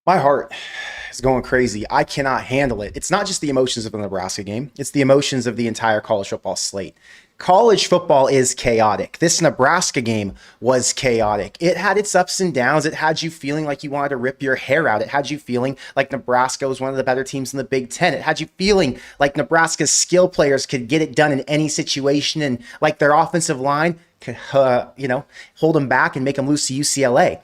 My heart is going crazy. I cannot handle it. It's not just the emotions of the Nebraska game, it's the emotions of the entire college football slate. College football is chaotic. This Nebraska game was chaotic. It had its ups and downs. It had you feeling like you wanted to rip your hair out. It had you feeling like Nebraska was one of the better teams in the Big Ten. It had you feeling like Nebraska's skill players could get it done in any situation and like their offensive line could, hold them back and make them lose to UCLA.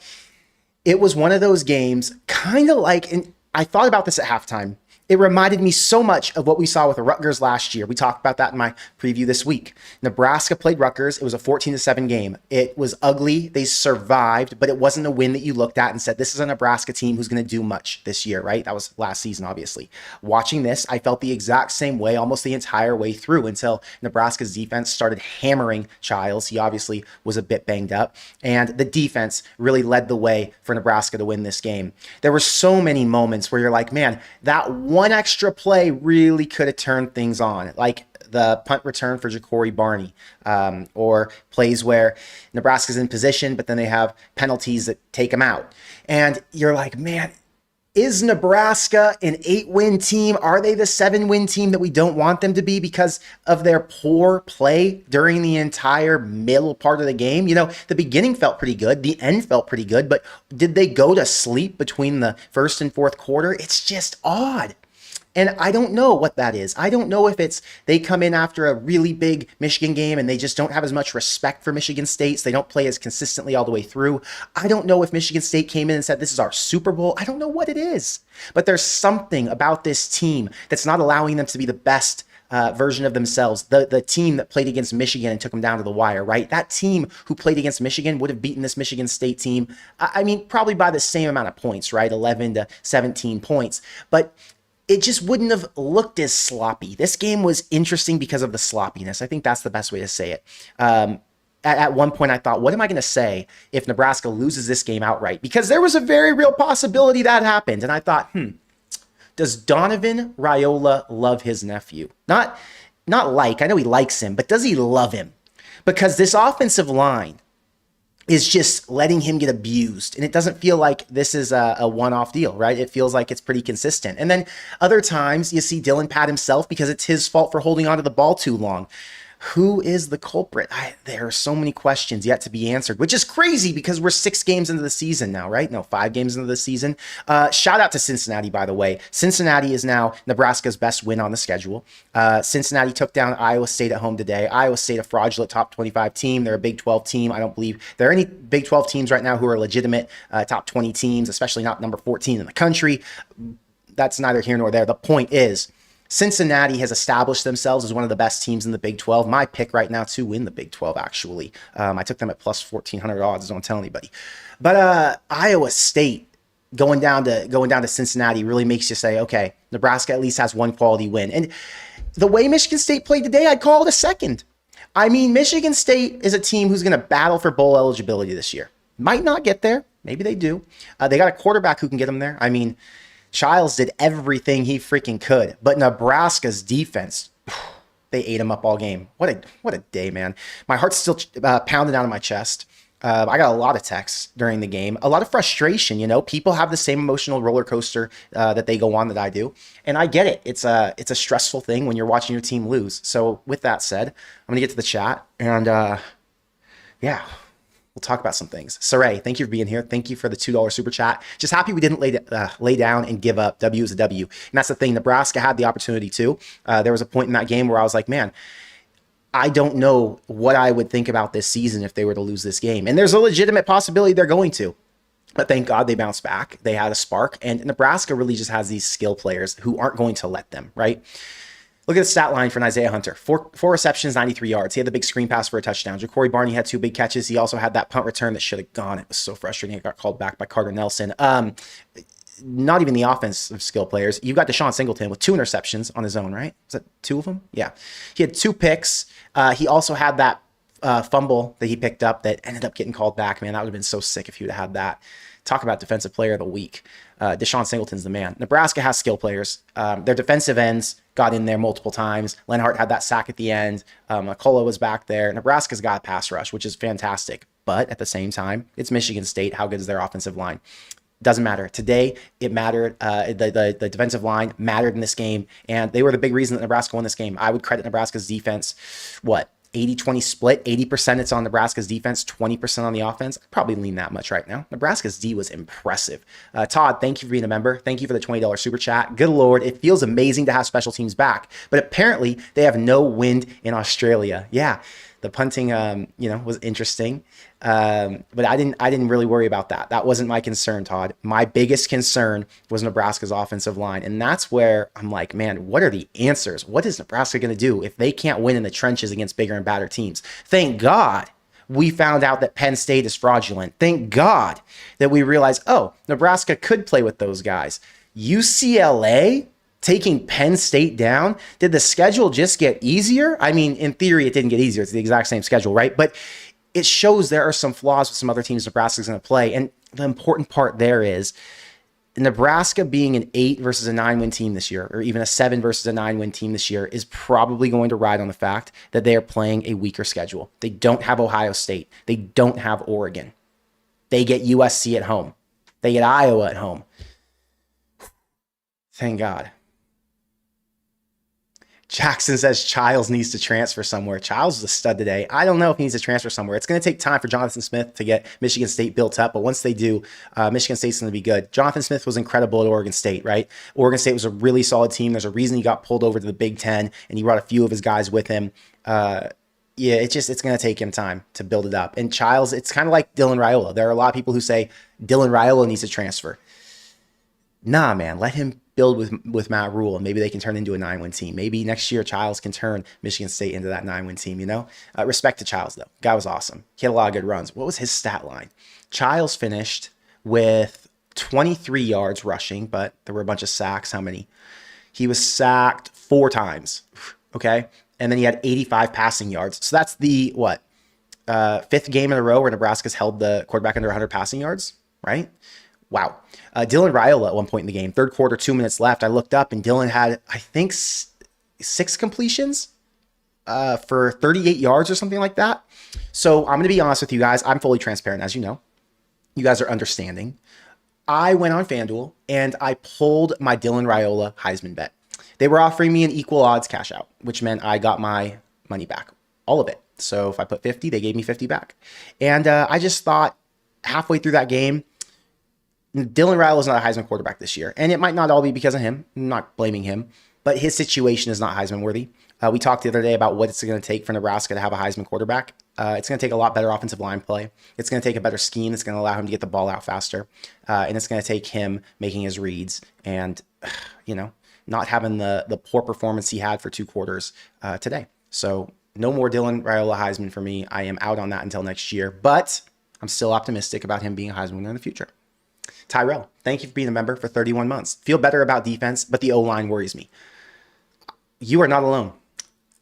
It was one of those games, kind of like, and I thought about this at halftime. It reminded me so much of what we saw with the Rutgers last year. We talked about that in my preview this week. Nebraska played Rutgers. It was a 14-7 game. It was ugly. They survived, but it wasn't a win that you looked at and said, this is a Nebraska team who's going to do much this year, right? That was last season, obviously. Watching this, I felt the exact same way almost the entire way through until Nebraska's defense started hammering Childs. He obviously was a bit banged up, and the defense really led the way for Nebraska to win this game. There were so many moments where you're like, man, that one extra play really could have turned things on, like the punt return for Ja'Cory Barney, or plays where Nebraska's in position, but then they have penalties that take them out. And you're like, man, is Nebraska an 8-win team? Are they the 7-win team that we don't want them to be because of their poor play during the entire middle part of the game? You know, the beginning felt pretty good. The end felt pretty good, but did they go to sleep between the first and fourth quarter? It's just odd. And I don't know what that is. I don't know if it's they come in after a really big Michigan game and they just don't have as much respect for Michigan State. So they don't play as consistently all the way through. I don't know if Michigan State came in and said, this is our Super Bowl. I don't know what it is. But there's something about this team that's not allowing them to be the best version of themselves. The team that played against Michigan and took them down to the wire, right? That team who played against Michigan would have beaten this Michigan State team, I mean, probably by the same amount of points, right? 11 to 17 points. But it just wouldn't have looked as sloppy. This game was interesting because of the sloppiness. I think that's the best way to say it. At one point, I thought, what am I going to say if Nebraska loses this game outright? Because there was a very real possibility that happened. And I thought, does Donovan Raiola love his nephew? Not like, I know he likes him, but does he love him? Because this offensive line is just letting him get abused. And it doesn't feel like this is a one-off deal, right? It feels like it's pretty consistent. And then other times you see Dylan pat himself because it's his fault for holding onto the ball too long. Who is the culprit? There are so many questions yet to be answered, which is crazy because we're 6 games into the season now, right? No, 5 games into the season. Shout out to Cincinnati, by the way. Cincinnati is now Nebraska's best win on the schedule. Cincinnati took down Iowa State at home today. Iowa State, a fraudulent top 25 team. They're a Big 12 team. I don't believe there are any Big 12 teams right now who are legitimate top 20 teams, especially not number 14 in the country. That's neither here nor there. The point is, Cincinnati has established themselves as one of the best teams in the Big 12. My pick right now to win the Big 12, actually. I took them at plus 1,400 odds. Don't tell anybody. But Iowa State going down to Cincinnati really makes you say, okay, Nebraska at least has one quality win. And the way Michigan State played today, I'd call it a second. I mean, Michigan State is a team who's going to battle for bowl eligibility this year. Might not get there. Maybe they do. They got a quarterback who can get them there. I mean, Childs did everything he freaking could, but Nebraska's defense, they ate him up all game. What a day, man. My heart's still pounding out of my chest. I got a lot of texts during the game, a lot of frustration. You know, people have the same emotional roller coaster that they go on that I do, and I get it. It's a stressful thing when you're watching your team lose. So with that said, I'm gonna get to the chat, and yeah. We'll talk about some things. Saray, thank you for being here. Thank you for the $2 super chat. Just happy we didn't lay down and give up. W is a W. And that's the thing. Nebraska had the opportunity too. There was a point in that game where I was like, man, I don't know what I would think about this season if they were to lose this game. And there's a legitimate possibility they're going to. But thank God they bounced back. They had a spark. And Nebraska really just has these skill players who aren't going to let them, right? Look at the stat line for Isaiah Hunter. Four receptions, 93 yards. He had the big screen pass for a touchdown. Ja'Cory Barney had 2 big catches. He also had that punt return that should have gone. It was so frustrating. It got called back by Carter Nelson. Not even the offensive skill players. You've got Deshaun Singleton with 2 interceptions on his own, right? Was that 2 of them? Yeah. He had 2 picks. He also had that fumble that he picked up that ended up getting called back. Man, that would have been so sick if he would have had that. Talk about defensive player of the week. Deshaun Singleton's the man. Nebraska has skill players. Their defensive ends got in there multiple times. Lenhart had that sack at the end. McCullough was back there. Nebraska's got a pass rush, which is fantastic. But at the same time, it's Michigan State. How good is their offensive line? Doesn't matter. Today, it mattered. The defensive line mattered in this game, and they were the big reason that Nebraska won this game. I would credit Nebraska's defense, 80-20 split, 80% it's on Nebraska's defense, 20% on the offense. I'd probably lean that much right now. Nebraska's D was impressive. Todd, thank you for being a member. Thank you for the $20 super chat. Good Lord, it feels amazing to have special teams back, but apparently they have no wind in Australia. Yeah, the punting, was interesting. But I didn't really worry about that. That wasn't my concern, Todd. My biggest concern was Nebraska's offensive line. And that's where I'm like, man, what are the answers? What is Nebraska going to do if they can't win in the trenches against bigger and badder teams? Thank God we found out that Penn State is fraudulent. Thank God that we realized, oh, Nebraska could play with those guys. UCLA taking Penn State down. Did the schedule just get easier? I mean, in theory, it didn't get easier. It's the exact same schedule, right? But it shows there are some flaws with some other teams Nebraska's going to play. And the important part there is Nebraska being an 8 versus a 9 win team this year, or even a 7 versus a 9 win team this year, is probably going to ride on the fact that they are playing a weaker schedule. They don't have Ohio State. They don't have Oregon. They get USC at home. They get Iowa at home. Thank God. Jackson says Childs needs to transfer somewhere. Childs is a stud today. I don't know if he needs to transfer somewhere. It's going to take time for Jonathan Smith to get Michigan State built up, but once they do, Michigan State's going to be good. Jonathan Smith was incredible at Oregon State, right? Oregon State was a really solid team. There's a reason he got pulled over to the Big Ten, and he brought a few of his guys with him. It's going to take him time to build it up. And Childs, it's kind of like Dylan Raiola. There are a lot of people who say Dylan Raiola needs to transfer. Nah, man, let him build with Matt Rule, and maybe they can turn into a 9-win team. Maybe next year Childs can turn Michigan State into that 9-win team, Respect to Childs, though. Guy was awesome. He had a lot of good runs. What was his stat line? Childs finished with 23 yards rushing, but there were a bunch of sacks. How many? He was sacked 4 times, okay? And then he had 85 passing yards. So that's the, 5th game in a row where Nebraska's held the quarterback under 100 passing yards, right? Wow. Dylan Raiola at one point in the game, third quarter, 2 minutes left. I looked up and Dylan had, I think, 6 completions for 38 yards or something like that. So I'm going to be honest with you guys. I'm fully transparent, as you know. You guys are understanding. I went on FanDuel and I pulled my Dylan Raiola Heisman bet. They were offering me an equal odds cash out, which meant I got my money back, all of it. So if I put 50, they gave me 50 back. And I just thought halfway through that game, Dylan Raiola is not a Heisman quarterback this year, and it might not all be because of him. I'm not blaming him, but his situation is not Heisman worthy. We talked the other day about what it's going to take for Nebraska to have a Heisman quarterback. It's going to take a lot better offensive line play. It's going to take a better scheme. It's going to allow him to get the ball out faster, and it's going to take him making his reads and, not having the poor performance he had for 2 quarters today. So no more Dylan Raiola Heisman for me. I am out on that until next year, but I'm still optimistic about him being a Heisman winner in the future. Tyrell, thank you for being a member for 31 months. Feel better about defense, but the O-line worries me. You are not alone.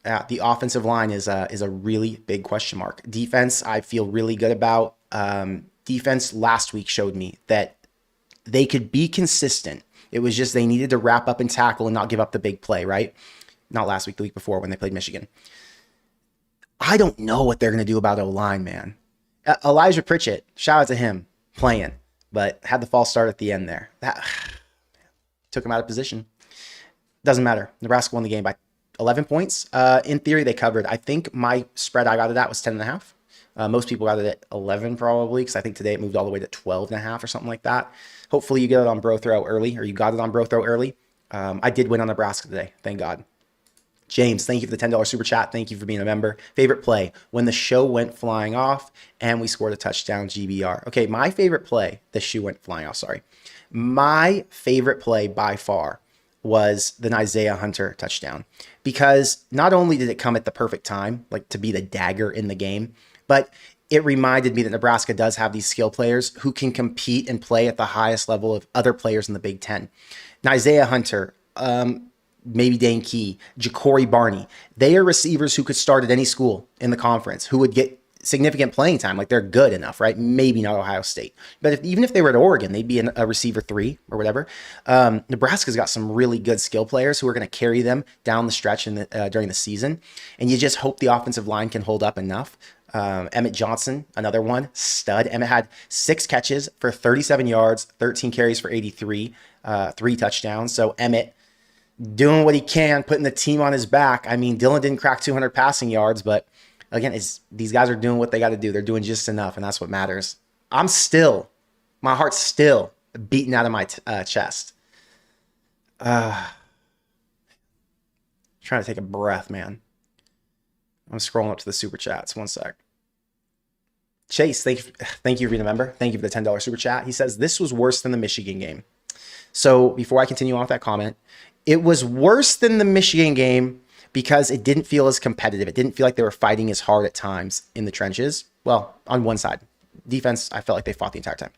The offensive line is a really big question mark. Defense, I feel really good about. Defense last week showed me that they could be consistent. It was just they needed to wrap up and tackle and not give up the big play, right? Not last week, the week before when they played Michigan. I don't know what they're going to do about O-line, man. Elijah Pritchett, shout out to him, playing. But had the false start at the end there. That took him out of position. Doesn't matter. Nebraska won the game by 11 points. In theory, they covered. I think my spread I got it at was 10.5. Most people got it at 11 probably, because I think today it moved all the way to 12.5 or something like that. Hopefully you get it on Bro Throw early, or you got it on Bro Throw early. I did win on Nebraska today. Thank God. James, thank you for the $10 super chat. Thank you for being a member. Favorite play, when the shoe went flying off and we scored a touchdown, GBR. Okay, my favorite play, the shoe went flying off, sorry. My favorite play by far was the Isaiah Hunter touchdown, because not only did it come at the perfect time, like to be the dagger in the game, but it reminded me that Nebraska does have these skill players who can compete and play at the highest level of other players in the Big Ten. Isaiah Hunter, maybe Dane Key, Ja'Cory Barney. They are receivers who could start at any school in the conference, who would get significant playing time. Like, they're good enough, right? Maybe not Ohio State. But even if they were at Oregon, they'd be a receiver 3 or whatever. Nebraska's got some really good skill players who are going to carry them down the stretch during the season. And you just hope the offensive line can hold up enough. Emmett Johnson, another one, stud. Emmett had 6 catches for 37 yards, 13 carries for 83, 3 touchdowns. So Emmett doing what he can, putting the team on his back. I mean, Dylan didn't crack 200 passing yards, but again, these guys are doing what they got to do. They're doing just enough, and that's what matters. My heart's still beating out of my chest. Trying to take a breath, man. I'm scrolling up to the super chats. One sec. Chase, thank you, remember. Thank you for the $10 super chat. He says, this was worse than the Michigan game. So before I continue on with that comment, it was worse than the Michigan game because it didn't feel as competitive. It didn't feel like they were fighting as hard at times in the trenches. Well, on one side. Defense, I felt like they fought the entire time.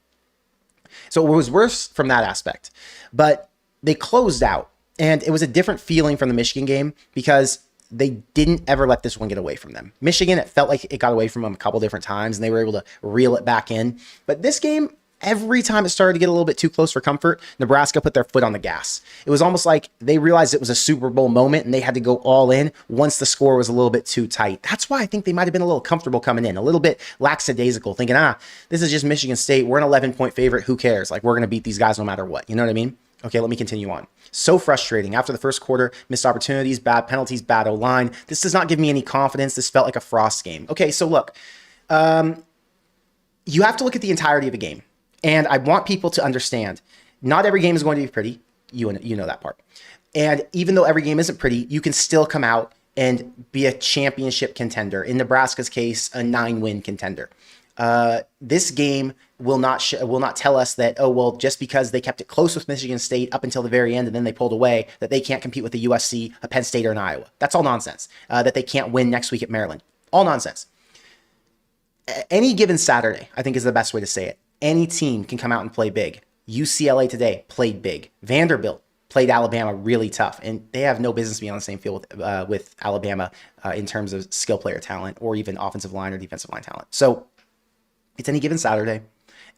So it was worse from that aspect. But they closed out. And it was a different feeling from the Michigan game because they didn't ever let this one get away from them. Michigan, it felt like it got away from them a couple different times, and they were able to reel it back in. But this game, every time it started to get a little bit too close for comfort, Nebraska put their foot on the gas. It was almost like they realized it was a Super Bowl moment, and they had to go all in once the score was a little bit too tight. That's why I think they might have been a little comfortable coming in, a little bit lackadaisical, thinking, this is just Michigan State. We're an 11-point favorite. Who cares? Like, we're going to beat these guys no matter what. You know what I mean? Okay, let me continue on. So frustrating. After the first quarter, missed opportunities, bad penalties, bad O-line. This does not give me any confidence. This felt like a Frost game. Okay, so look, you have to look at the entirety of a game. And I want people to understand, not every game is going to be pretty. You know that part. And even though every game isn't pretty, you can still come out and be a championship contender. In Nebraska's case, a 9-win contender. This game will not tell us that, just because they kept it close with Michigan State up until the very end and then they pulled away, that they can't compete with a USC, a Penn State, or an Iowa. That's all nonsense. That they can't win next week at Maryland. All nonsense. Any given Saturday, I think, is the best way to say it. Any team can come out and play big. UCLA today played big. Vanderbilt played Alabama really tough, and they have no business being on the same field with Alabama in terms of skill player talent or even offensive line or defensive line talent. So it's any given Saturday.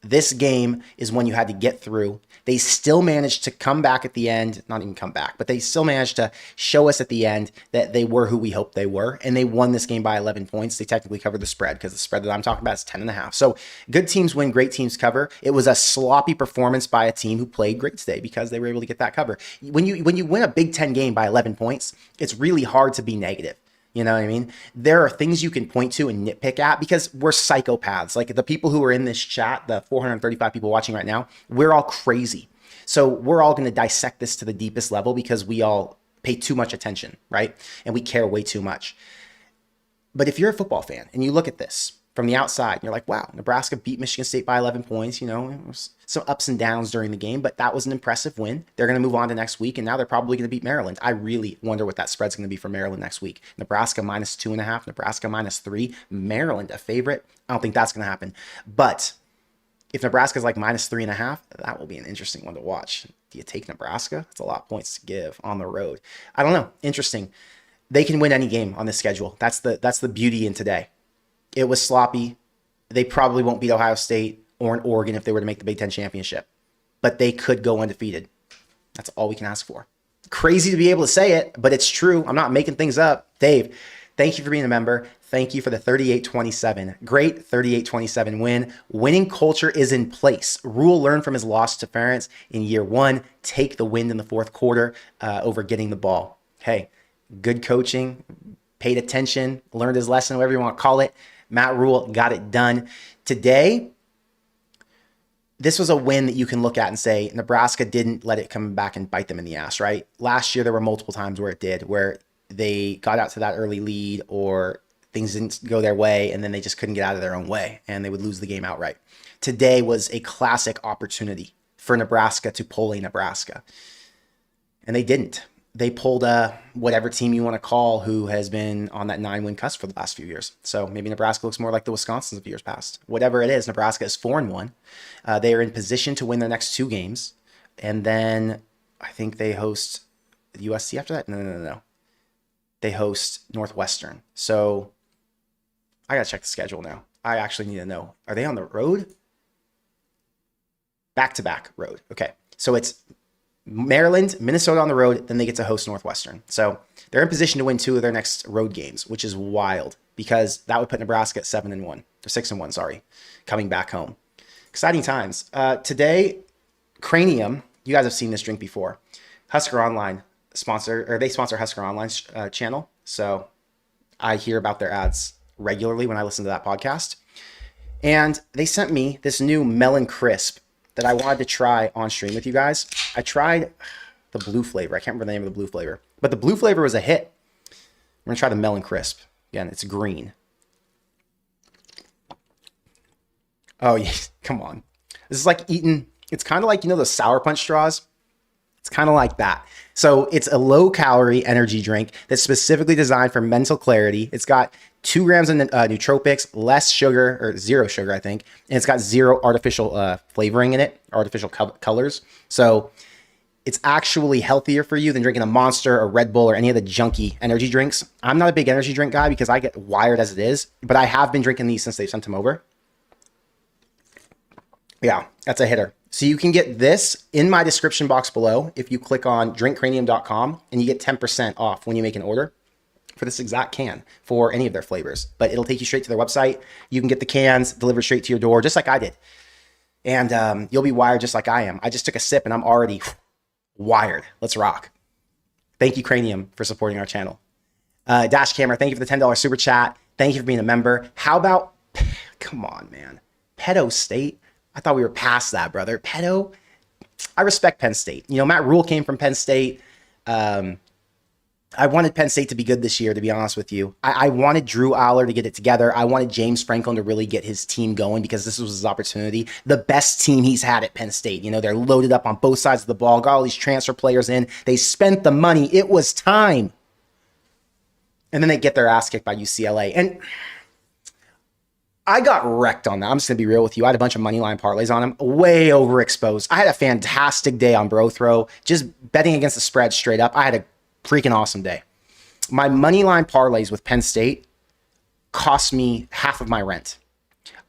This game is one you had to get through. They still managed to come back at the end, not even come back, but they still managed to show us at the end that they were who we hoped they were, and they won this game by 11 points. They technically covered the spread because the spread that I'm talking about is 10.5. So good teams win, great teams cover. It was a sloppy performance by a team who played great today because they were able to get that cover. When you win a Big Ten game by 11 points, it's really hard to be negative. You know what I mean? There are things you can point to and nitpick at because we're psychopaths. Like the people who are in this chat, the 435 people watching right now, we're all crazy. So we're all going to dissect this to the deepest level because we all pay too much attention, right? And we care way too much. But if you're a football fan and you look at this from the outside, and you're like, wow, Nebraska beat Michigan State by 11 points. You know, some ups and downs during the game, but that was an impressive win. They're going to move on to next week, and now they're probably going to beat Maryland. I really wonder what that spread's going to be for Maryland next week. Nebraska minus 2.5, Nebraska minus 3, Maryland a favorite. I don't think that's going to happen. But if Nebraska's like minus 3.5, that will be an interesting one to watch. Do you take Nebraska? It's a lot of points to give on the road. I don't know. Interesting. They can win any game on this schedule. That's the beauty in today. It was sloppy. They probably won't beat Ohio State or an Oregon if they were to make the Big Ten championship. But they could go undefeated. That's all we can ask for. Crazy to be able to say it, but it's true. I'm not making things up. Dave, thank you for being a member. Thank you for the 38-27. Great 38-27 win. Winning culture is in place. Rule learned from his loss to Ferentz in year 1. Take the win in the fourth quarter over getting the ball. Hey, good coaching. Paid attention. Learned his lesson, whatever you want to call it. Matt Rule got it done. Today, this was a win that you can look at and say, Nebraska didn't let it come back and bite them in the ass, right? Last year, there were multiple times where it did, where they got out to that early lead or things didn't go their way, and then they just couldn't get out of their own way, and they would lose the game outright. Today was a classic opportunity for Nebraska to pull a Nebraska, and they didn't. They pulled whatever team you want to call who has been on that 9-win cusp for the last few years. So maybe Nebraska looks more like the Wisconsins of years past. Whatever it is, Nebraska is 4-1. They are in position to win their next 2 games. And then I think they host USC after that. No. They host Northwestern. So I got to check the schedule now. I actually need to know. Are they on the road? Back-to-back road. Okay. So it's Maryland, Minnesota on the road, then they get to host Northwestern. So they're in position to win 2 of their next road games, which is wild because that would put Nebraska at 7-1 or 6-1, sorry, coming back home. Exciting times. Today, Cranium, you guys have seen this drink before. Husker Online they sponsor Husker Online's channel. So I hear about their ads regularly when I listen to that podcast. And they sent me this new melon crisp that I wanted to try on stream with you guys. I tried the blue flavor. I can't remember the name of the blue flavor, but the blue flavor was a hit. We're gonna try the melon crisp. Again, it's green. Oh yeah, come on. This is like eating, it's kind of like, you know, those Sour Punch straws. It's kind of like that. So it's a low calorie energy drink that's specifically designed for mental clarity. It's got 2 grams of nootropics, less sugar, or 0 sugar, I think. And it's got 0 artificial flavoring in it, artificial colors. So it's actually healthier for you than drinking a Monster or Red Bull or any of the junky energy drinks. I'm not a big energy drink guy because I get wired as it is, but I have been drinking these since they sent them over. Yeah, that's a hitter. So you can get this in my description box below if you click on drinkcranium.com, and you get 10% off when you make an order for this exact can for any of their flavors. But it'll take you straight to their website. You can get the cans delivered straight to your door, just like I did. And you'll be wired just like I am. I just took a sip and I'm already wired. Let's rock. Thank you, Cranium, for supporting our channel. Dash Camera, thank you for the $10 super chat. Thank you for being a member. How about, come on, man. Pedo State. I thought we were past that, brother. Pedo. I respect Penn State. You know, Matt Rule came from Penn State. I wanted Penn State to be good this year, to be honest with you. I wanted Drew Aller to get it together. I wanted James Franklin to really get his team going because this was his opportunity. The best team he's had at Penn State. You know, they're loaded up on both sides of the ball, got all these transfer players in. They spent the money. It was time. And then they get their ass kicked by UCLA. And I got wrecked on that. I'm just going to be real with you. I had a bunch of money line parlays on him. Way overexposed. I had a fantastic day on Bro Throw. Just betting against the spread straight up. I had a freaking awesome day. My money line parlays with Penn State cost me half of my rent.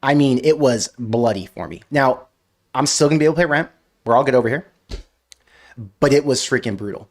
I mean, it was bloody for me. Now, I'm still going to be able to pay rent. We're all good over here. But it was freaking brutal.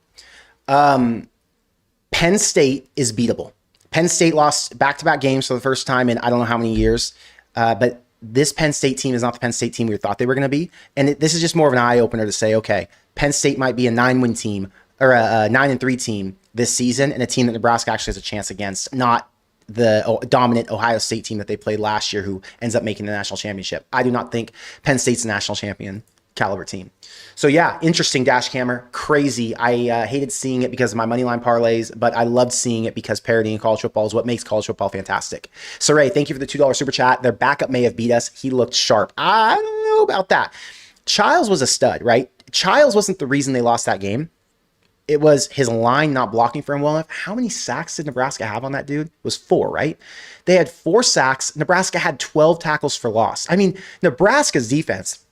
Penn State is beatable. Penn State lost back-to-back games for the first time in I don't know how many years. But this Penn State team is not the Penn State team we thought they were going to be. And this is just more of an eye-opener to say, okay, Penn State might be a 9-win team or a 9-3 team this season, and a team that Nebraska actually has a chance against, not the dominant Ohio State team that they played last year who ends up making the national championship. I do not think Penn State's a national champion caliber team. So yeah, interesting, Dash Camera. Crazy. I hated seeing it because of my moneyline parlays, but I loved seeing it because parity in college football is what makes college football fantastic. Saray, thank you for the $2 super chat. Their backup may have beat us. He looked sharp. I don't know about that. Childs was a stud, right? Childs wasn't the reason they lost that game. It was his line not blocking for him well enough. How many sacks did Nebraska have on that dude? It was 4, right? They had 4 sacks. Nebraska had 12 tackles for loss. I mean, Nebraska's defense,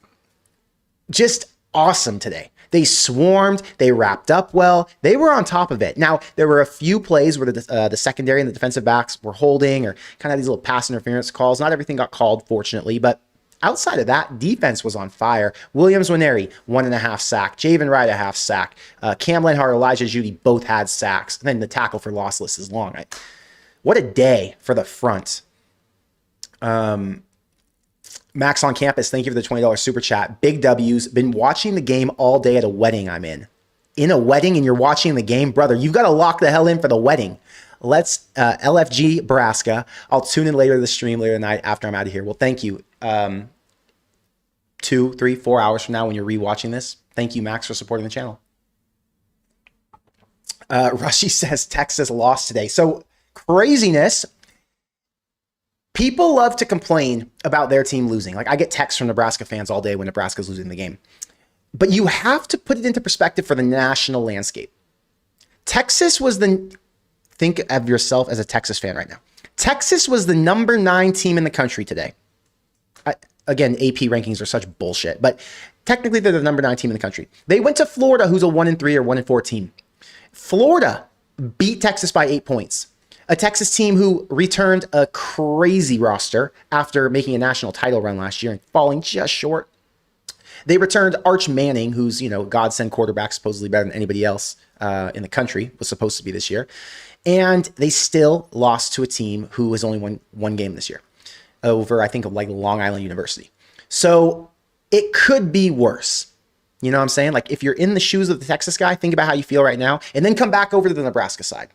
just awesome today. They swarmed. They wrapped up well. They were on top of it. Now, there were a few plays where the secondary and the defensive backs were holding or kind of these little pass interference calls. Not everything got called, fortunately, but outside of that, defense was on fire. Williams Winery, 1.5 sack. Javen Wright, a half sack. Cam Lenhart, Elijah Judy both had sacks. And then the tackle for loss list is long. Right? What a day for the front. Max on campus, thank you for the $20 super chat. Big W's. Been watching the game all day at a wedding I'm in. In a wedding and you're watching the game? Brother, you've got to lock the hell in for the wedding. Let's LFG Nebraska. I'll tune in later this stream later tonight after I'm out of here. Well, thank you. 2, 3, 4 hours from now when you're rewatching this. Thank you, Max, for supporting the channel. Rushy says Texas lost today. So craziness. People love to complain about their team losing. Like I get texts from Nebraska fans all day when Nebraska's losing the game. But you have to put it into perspective for the national landscape. Texas was think of yourself as a Texas fan right now. Texas was the number 9 team in the country today. Again, AP rankings are such bullshit, but technically they're the number 9 team in the country. They went to Florida, who's a 1-3 or 1-4 team. Florida beat Texas by 8 points. A Texas team who returned a crazy roster after making a national title run last year and falling just short. They returned Arch Manning, who's, you know, godsend quarterback, supposedly better than anybody else in the country, was supposed to be this year. And they still lost to a team who has only won one game this year over, I think, like Long Island University. So it could be worse. You know what I'm saying? Like if you're in the shoes of the Texas guy, think about how you feel right now and then come back over to the Nebraska side.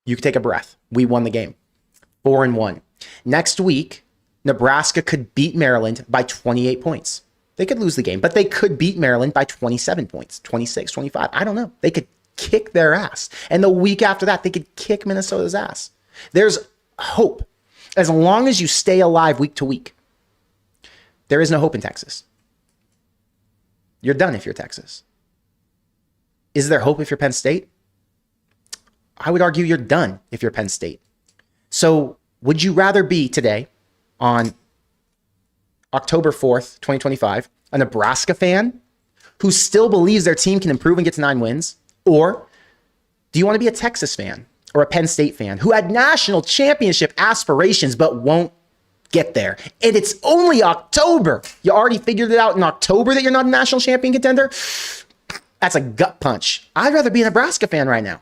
You could take a breath. We won the game. 4-1. Next week, Nebraska could beat Maryland by 28 points. They could lose the game, but they could beat Maryland by 27 points, 26, 25. I don't know. They could kick their ass. And the week after that, they could kick Minnesota's ass. There's hope. As long as you stay alive week to week, there is no hope in Texas. You're done if you're Texas. Is there hope if you're Penn State? I would argue you're done if you're Penn State. So would you rather be today on October 4th, 2025, a Nebraska fan who still believes their team can improve and get to 9 wins? Or do you want to be a Texas fan or a Penn State fan who had national championship aspirations but won't get there? And it's only October. You already figured it out in October that you're not a national champion contender? That's a gut punch. I'd rather be a Nebraska fan right now.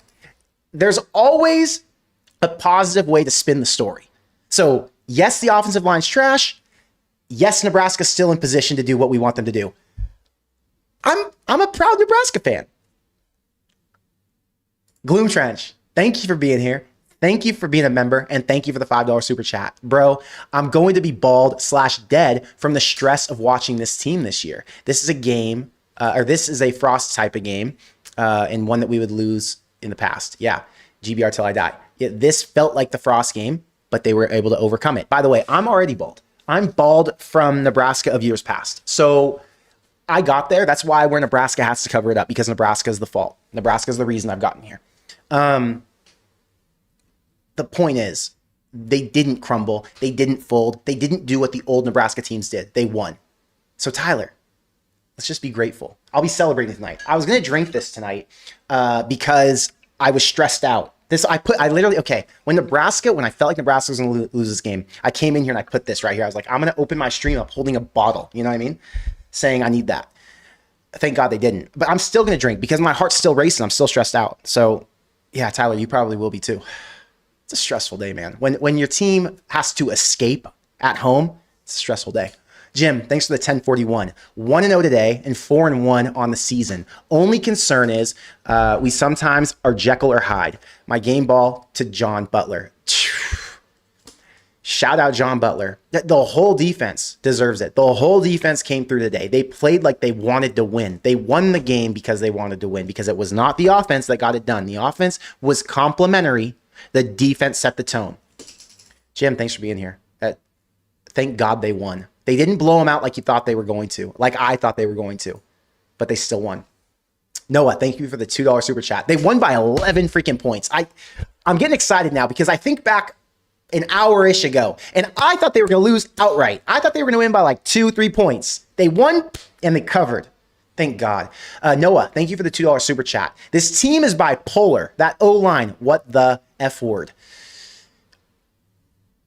There's always a positive way to spin the story. So yes, the offensive line's trash. Yes, Nebraska's still in position to do what we want them to do. I'm a proud Nebraska fan. Gloom Trench, thank you for being here. Thank you for being a member, and thank you for the $5 super chat. Bro, I'm going to be bald/dead from the stress of watching this team this year. This is a game, this is a Frost type of game, and one that we would lose in the past. Yeah, GBR till I die. Yeah, this felt like the Frost game, but they were able to overcome it. By the way, I'm already bald. I'm bald from Nebraska of years past. So I got there. That's why I wear Nebraska hats to cover it up, because Nebraska is the fault. Nebraska is the reason I've gotten here. The point is, they didn't crumble. They didn't fold. They didn't do what the old Nebraska teams did. They won. So Tyler, let's just be grateful. I'll be celebrating tonight. I was going to drink this tonight because I was stressed out. When I felt like Nebraska was going to lose this game, I came in here and I put this right here. I was like, I'm going to open my stream up holding a bottle. You know what I mean? Saying I need that. Thank God they didn't. But I'm still going to drink because my heart's still racing. I'm still stressed out. So yeah, Tyler, you probably will be too. It's a stressful day, man. When your team has to escape at home, it's a stressful day. Jim, thanks for the 1041. 1-0 today and 4-1 on the season. Only concern is we sometimes are Jekyll or Hyde. My game ball to John Butler. Shout out John Butler. The whole defense deserves it. The whole defense came through today. They played like they wanted to win. They won the game because they wanted to win, because it was not the offense that got it done. The offense was complimentary. The defense set the tone. Jim, thanks for being here. Thank God they won. They didn't blow them out like you thought they were going to, like I thought they were going to, but they still won. Noah, thank you for the $2 super chat. They won by 11 freaking points. I'm getting excited now because I think back an hour-ish ago, and I thought they were going to lose outright. I thought they were going to win by like 2-3 points. They won, and they covered. Thank God. Noah, thank you for the $2 super chat. This team is bipolar. That O-line, what the F word?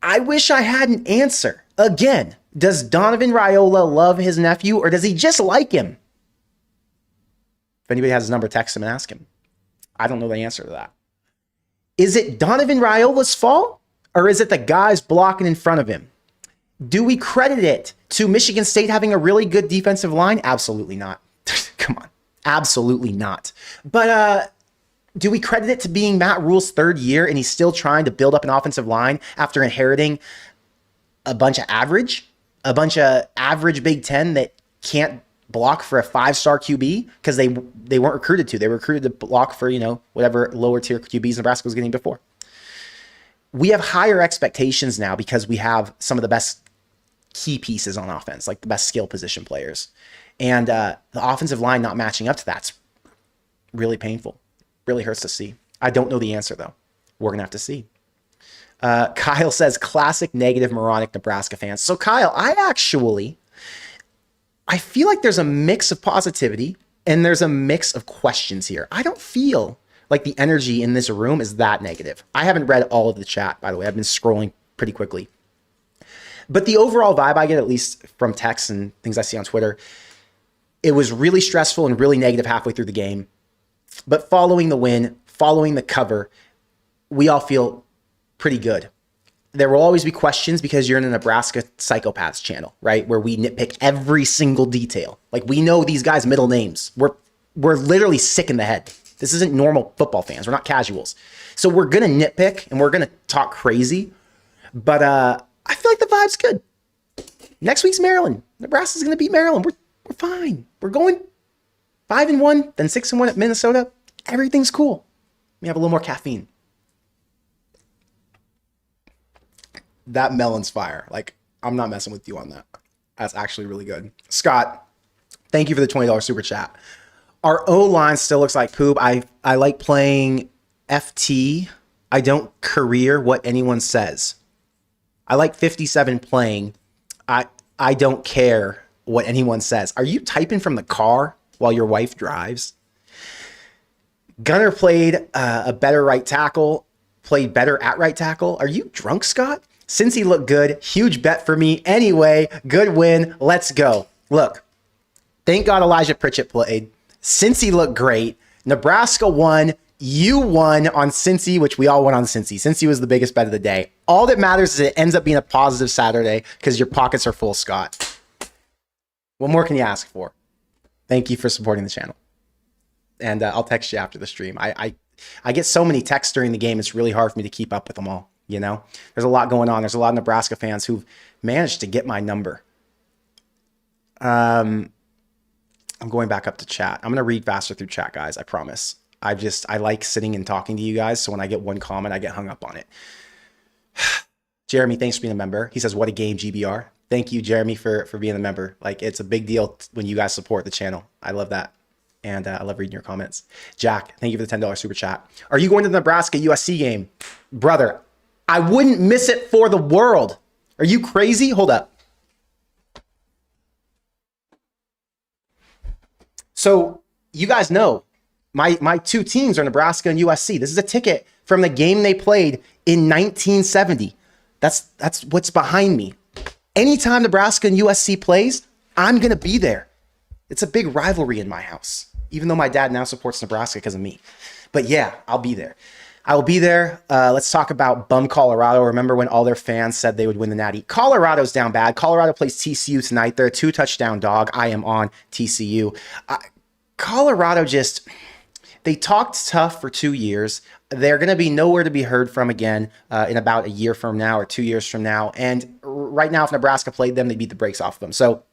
I wish I had an answer. Again, does Donovan Raiola love his nephew, or does he just like him? If anybody has his number, text him and ask him. I don't know the answer to that. Is it Donovan Raiola's fault, or is it the guys blocking in front of him? Do we credit it to Michigan State having a really good defensive line? Absolutely not. Come on. Absolutely not. But do we credit it to being Matt Rule's third year and he's still trying to build up an offensive line after inheriting a bunch of average Big Ten that can't block for a 5-star QB because they weren't recruited to. They were recruited to block for, whatever lower tier QBs Nebraska was getting before. We have higher expectations now because we have some of the best key pieces on offense, like the best skill position players. And the offensive line not matching up to that's really painful. Really hurts to see. I don't know the answer, though. We're going to have to see. Kyle says, classic negative moronic Nebraska fans. So, Kyle, I feel like there's a mix of positivity and there's a mix of questions here. I don't feel like the energy in this room is that negative. I haven't read all of the chat, by the way. I've been scrolling pretty quickly. But the overall vibe I get, at least from texts and things I see on Twitter, it was really stressful and really negative halfway through the game. But following the win, following the cover, we all feel pretty good. There will always be questions because you're in a Nebraska Psychopaths channel, right? Where we nitpick every single detail. Like, we know these guys' middle names. We're literally sick in the head. This isn't normal football fans. We're not casuals. So we're going to nitpick and we're going to talk crazy. But I feel like the vibe's good. Next week's Maryland. Nebraska's going to beat Maryland. We're fine. We're going 5-1, then 6-1 at Minnesota. Everything's cool. We have a little more caffeine. That melon's fire. Like, I'm not messing with you on that. That's actually really good. Scott, thank you for the $20 super chat. Our O-line still looks like poop. I like playing FT. I don't career what anyone says. I like 57 playing. I don't care what anyone says. Are you typing from the car while your wife drives? Gunner played a better right tackle, played better at right tackle. Are you drunk, Scott? Since he looked good, huge bet for me. Anyway, good win. Let's go. Look, thank God Elijah Pritchett played. Cincy looked great. Nebraska won. You won on Cincy, which we all won on Cincy. Cincy was the biggest bet of the day. All that matters is it ends up being a positive Saturday because your pockets are full, Scott. What more can you ask for? Thank you for supporting the channel. And I'll text you after the stream. I get so many texts during the game. It's really hard for me to keep up with them all. You know, there's a lot going on. There's a lot of Nebraska fans who've managed to get my number. I'm going back up to chat. I'm going to read faster through chat, guys. I promise. I like sitting and talking to you guys. So when I get one comment, I get hung up on it. Jeremy, thanks for being a member. He says, what a game, GBR. Thank you, Jeremy, for being a member. Like, it's a big deal when you guys support the channel. I love that. And I love reading your comments. Jack, thank you for the $10 super chat. Are you going to the Nebraska USC game? Brother, I wouldn't miss it for the world. Are you crazy? Hold up. So you guys know my two teams are Nebraska and USC. This is a ticket from the game they played in 1970. That's what's behind me. Anytime Nebraska and USC plays, I'm going to be there. It's a big rivalry in my house, even though my dad now supports Nebraska because of me. But yeah, I'll be there. I will be there. Let's talk about bum Colorado. Remember when all their fans said they would win the Natty? Colorado's down bad. Colorado plays TCU tonight. They're a 2-touchdown dog. I am on TCU. Colorado they talked tough for 2 years. They're going to be nowhere to be heard from again in about a year from now or 2 years from now. And right now, if Nebraska played them, they beat the brakes off of them. So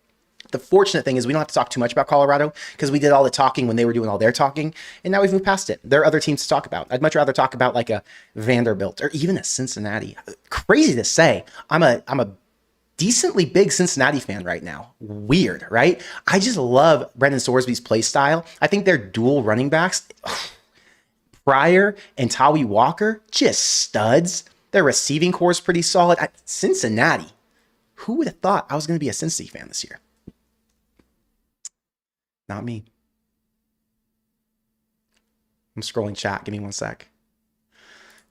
the fortunate thing is we don't have to talk too much about Colorado because we did all the talking when they were doing all their talking, and now we've moved past it. There are other teams to talk about. I'd much rather talk about like a Vanderbilt or even a Cincinnati. Crazy to say. I'm a decently big Cincinnati fan right now. Weird, right? I just love Brendan Sorsby's play style. I think they're dual running backs. Pryor and Tawi Walker, just studs. Their receiving core is pretty solid. Cincinnati. Who would have thought I was going to be a Cincy fan this year? Not me. I'm scrolling chat. Give me one sec.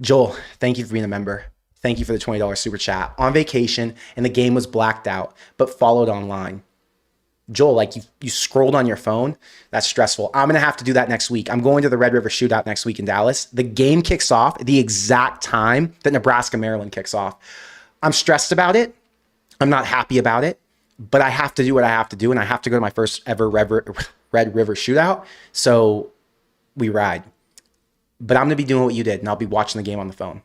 Joel, thank you for being a member. Thank you for the $20 super chat. On vacation, and the game was blacked out, but followed online. Joel, like you scrolled on your phone? That's stressful. I'm going to have to do that next week. I'm going to the Red River Shootout next week in Dallas. The game kicks off the exact time that Nebraska-Maryland kicks off. I'm stressed about it. I'm not happy about it. But I have to do what I have to do, and I have to go to my first ever Red River Shootout. So we ride. But I'm going to be doing what you did, and I'll be watching the game on the phone.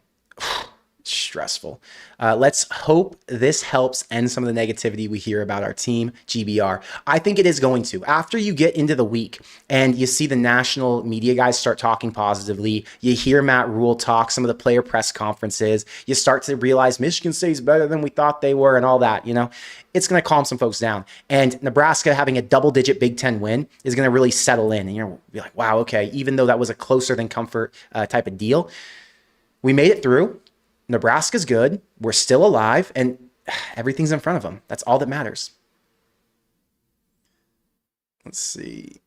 Stressful. Let's hope this helps end some of the negativity we hear about our team, GBR. I think it is going to. After you get into the week and you see the national media guys start talking positively, you hear Matt Rule talk, some of the player press conferences, you start to realize Michigan State's better than we thought they were and all that, you know, it's going to calm some folks down. And Nebraska having a double-digit Big Ten win is going to really settle in. And you're be like, wow, okay, even though that was a closer than comfort type of deal, we made it through. Nebraska's good. We're still alive, and everything's in front of them. That's all that matters. Let's see.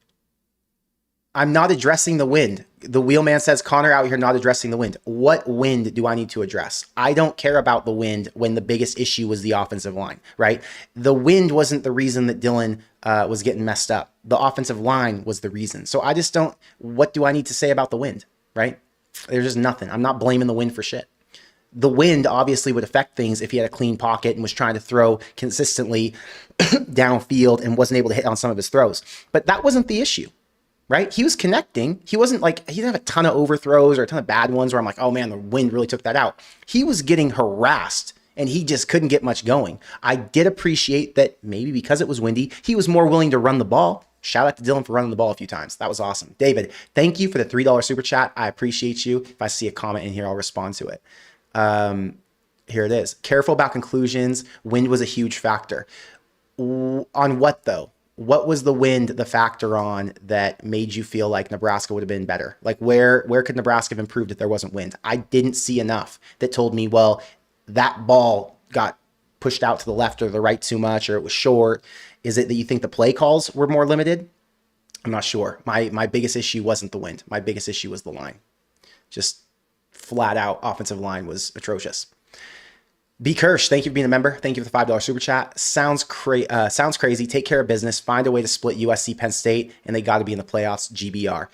I'm not addressing the wind. The wheelman says, Connor out here not addressing the wind. What wind do I need to address? I don't care about the wind when the biggest issue was the offensive line, right? The wind wasn't the reason that Dylan was getting messed up. The offensive line was the reason. So I just don't, what do I need to say about the wind, right? There's just nothing. I'm not blaming the wind for shit. The wind obviously would affect things if he had a clean pocket and was trying to throw consistently downfield and wasn't able to hit on some of his throws. But that wasn't the issue. Right? He was connecting. He wasn't like, he didn't have a ton of overthrows or a ton of bad ones where I'm like, oh man, the wind really took that out. He was getting harassed and he just couldn't get much going. I did appreciate that maybe because it was windy, he was more willing to run the ball. Shout out to Dylan for running the ball a few times. That was awesome. David, thank you for the $3 super chat. I appreciate you. If I see a comment in here, I'll respond to it. Here it is. Careful about conclusions. Wind was a huge factor. On what though? What was the wind the factor on that made you feel like Nebraska would have been better? Like where could Nebraska have improved if there wasn't wind? I didn't see enough that told me, well, that ball got pushed out to the left or the right too much, or it was short. Is it that you think the play calls were more limited? I'm not sure. My biggest issue wasn't the wind. My biggest issue was the line. Just flat out offensive line was atrocious. B. Kirsch, thank you for being a member. Thank you for the $5 super chat. Sounds crazy. Take care of business. Find a way to split USC Penn State, and they got to be in the playoffs. GBR.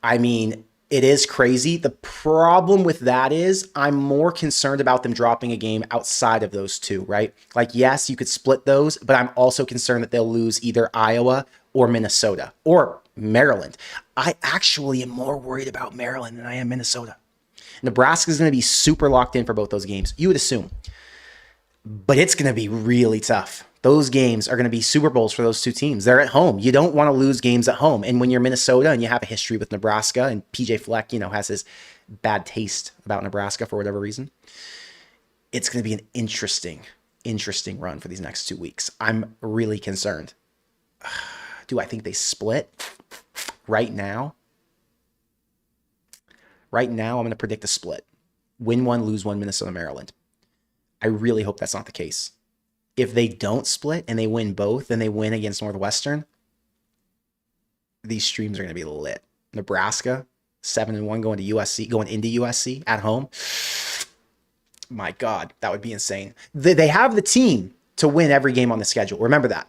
I mean, it is crazy. The problem with that is I'm more concerned about them dropping a game outside of those two, right? Like, yes, you could split those, but I'm also concerned that they'll lose either Iowa or Minnesota or Maryland. I actually am more worried about Maryland than I am Minnesota. Nebraska is going to be super locked in for both those games, you would assume. But it's going to be really tough. Those games are going to be Super Bowls for those two teams. They're at home. You don't want to lose games at home. And when you're Minnesota and you have a history with Nebraska, and PJ Fleck, has his bad taste about Nebraska for whatever reason, it's going to be an interesting run for these next 2 weeks. I'm really concerned. Do I think they split right now? Right now, I'm going to predict a split. Win one, lose one, Minnesota, Maryland. I really hope that's not the case. If they don't split and they win both, then they win against Northwestern, these streams are going to be lit. Nebraska, 7-1 going into USC at home. My God, that would be insane. They have the team to win every game on the schedule. Remember that.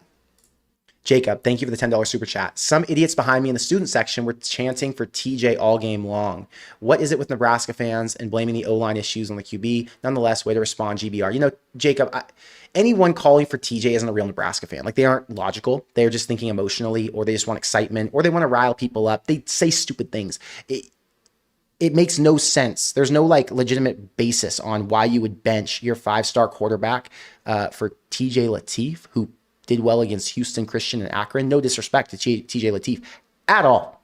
Jacob, thank you for the $10 super chat. Some idiots behind me in the student section were chanting for TJ all game long. What is it with Nebraska fans and blaming the O-line issues on the QB? Nonetheless, way to respond, GBR. Jacob, anyone calling for TJ isn't a real Nebraska fan. Like, they aren't logical. They're just thinking emotionally, or they just want excitement, or they want to rile people up. They say stupid things. It makes no sense. There's no legitimate basis on why you would bench your 5-star quarterback for TJ Lateef, who did well against Houston, Christian, and Akron. No disrespect to TJ Lateef at all.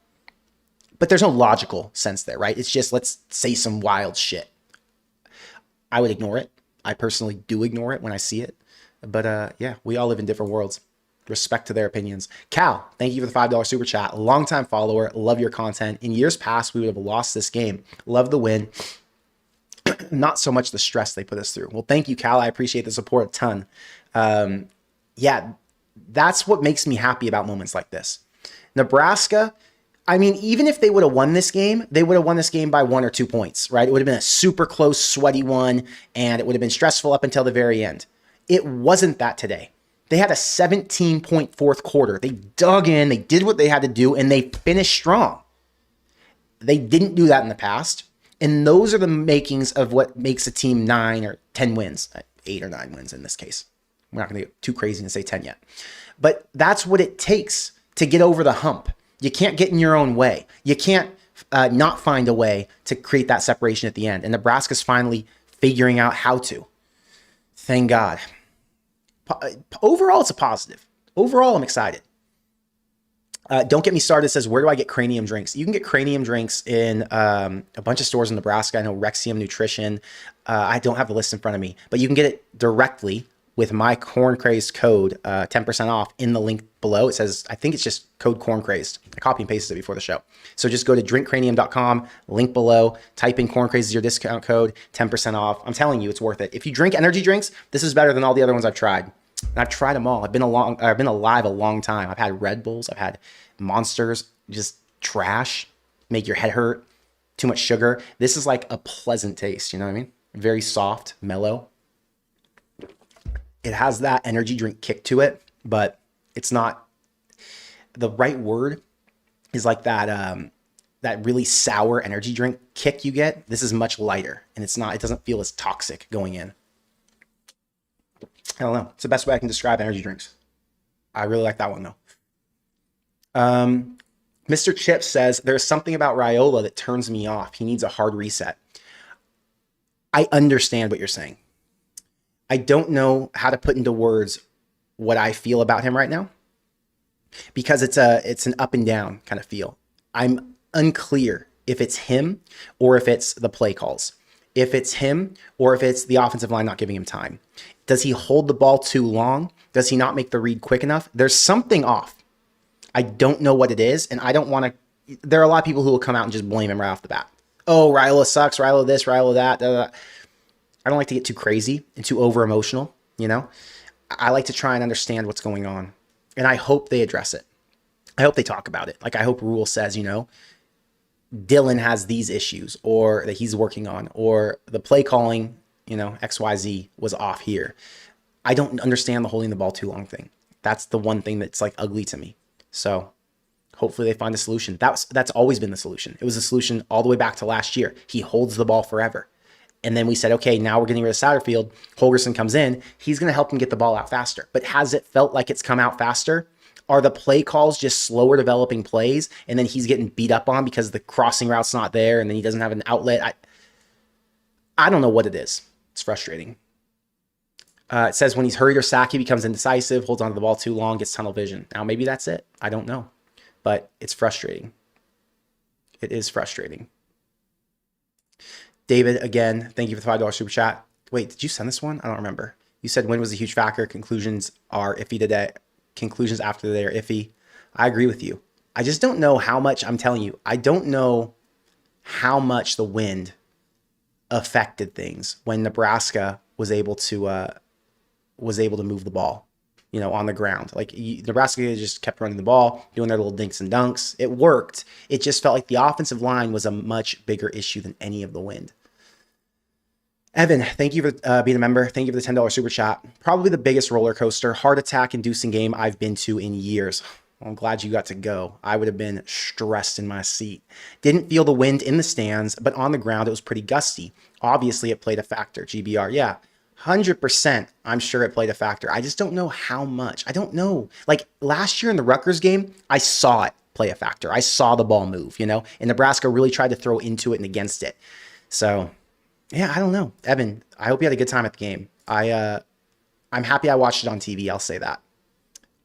But there's no logical sense there, right? It's just, let's say some wild shit. I would ignore it. I personally do ignore it when I see it. But yeah, we all live in different worlds. Respect to their opinions. Cal, thank you for the $5 super chat. Longtime follower. Love your content. In years past, we would have lost this game. Love the win. Not so much the stress they put us through. Well, thank you, Cal. I appreciate the support a ton. Yeah, that's what makes me happy about moments like this. Nebraska, I mean, even if they would have won this game, they would have won this game by 1 or 2 points, right? It would have been a super close, sweaty one, and it would have been stressful up until the very end. It wasn't that today. They had a 17-point fourth quarter. They dug in, they did what they had to do, and they finished strong. They didn't do that in the past, and those are the makings of what makes a team 9 or 10 wins, 8 or 9 wins in this case. We're not going to get too crazy and say 10 yet. But that's what it takes to get over the hump. You can't get in your own way. You can't not find a way to create that separation at the end. And Nebraska's finally figuring out how to. Thank God. Overall, it's a positive. Overall, I'm excited. Don't get me started. It says, where do I get Cranium drinks? You can get Cranium drinks in a bunch of stores in Nebraska. I know Rexium Nutrition. I don't have the list in front of me. But you can get it directly with my Corn Crazed code, 10% off in the link below. It says, I think it's just code Corn Crazed. I copy and pasted it before the show. So just go to drinkcranium.com, link below, type in Corn Crazed as your discount code, 10% off. I'm telling you, it's worth it. If you drink energy drinks, this is better than all the other ones I've tried. And I've tried them all. I've been alive a long time. I've had Red Bulls. I've had Monsters. Just trash, make your head hurt, too much sugar. This is like a pleasant taste, you know what I mean? Very soft, mellow. It has that energy drink kick to it, but it's not, the right word is like that that really sour energy drink kick you get. This is much lighter, and it doesn't feel as toxic going in. I don't know. It's the best way I can describe energy drinks. I really like that one though. Mr. Chip says, there's something about Raiola that turns me off. He needs a hard reset. I understand what you're saying. I don't know how to put into words what I feel about him right now, because it's an up and down kind of feel. I'm unclear if it's him or if it's the play calls. If it's him or if it's the offensive line not giving him time. Does he hold the ball too long? Does he not make the read quick enough? There's something off. I don't know what it is, and I don't want to. There are a lot of people who will come out and just blame him right off the bat. Oh, Raiola sucks, Raiola this, Raiola that. I don't like to get too crazy and too over emotional, you know? I like to try and understand what's going on, and I hope they address it. I hope they talk about it. Like, I hope Rule says, you know, Dylan has these issues, or that he's working on, or the play calling, you know, XYZ was off here. I don't understand the holding the ball too long thing. That's the one thing that's like ugly to me. So hopefully they find a solution. That's always been the solution. It was the solution all the way back to last year. He holds the ball forever. And then we said, okay, now we're getting rid of Satterfield. Holgerson comes in. He's going to help him get the ball out faster. But has it felt like it's come out faster? Are the play calls just slower developing plays, and then he's getting beat up on because the crossing route's not there, and then he doesn't have an outlet? I don't know what it is. It's frustrating. It says when he's hurried or sacked, he becomes indecisive, holds onto the ball too long, gets tunnel vision. Now, maybe that's it. I don't know. But it's frustrating. It is frustrating. David, again, thank you for the $5 super chat. Wait, did you send this one? I don't remember. You said win was a huge factor. Conclusions are iffy today. Conclusions after today are iffy. I agree with you. I just don't know how much, I'm telling you, I don't know how much the wind affected things when Nebraska was able to move the ball, you know, on the ground. Like, Nebraska just kept running the ball, doing their little dinks and dunks. It worked. It just felt like the offensive line was a much bigger issue than any of the wind. Evan, thank you for being a member. Thank you for the $10 super chat. Probably the biggest roller coaster, heart attack inducing game I've been to in years. I'm glad you got to go. I would have been stressed in my seat. Didn't feel the wind in the stands, but on the ground it was pretty gusty. Obviously it played a factor. GBR, yeah. 100%, I'm sure it played a factor. I just don't know how much. I don't know. Like last year in the Rutgers game, I saw it play a factor. I saw the ball move, you know, and Nebraska really tried to throw into it and against it. So, yeah, I don't know. Evan, I hope you had a good time at the game. I'm happy I watched it on TV. I'll say that.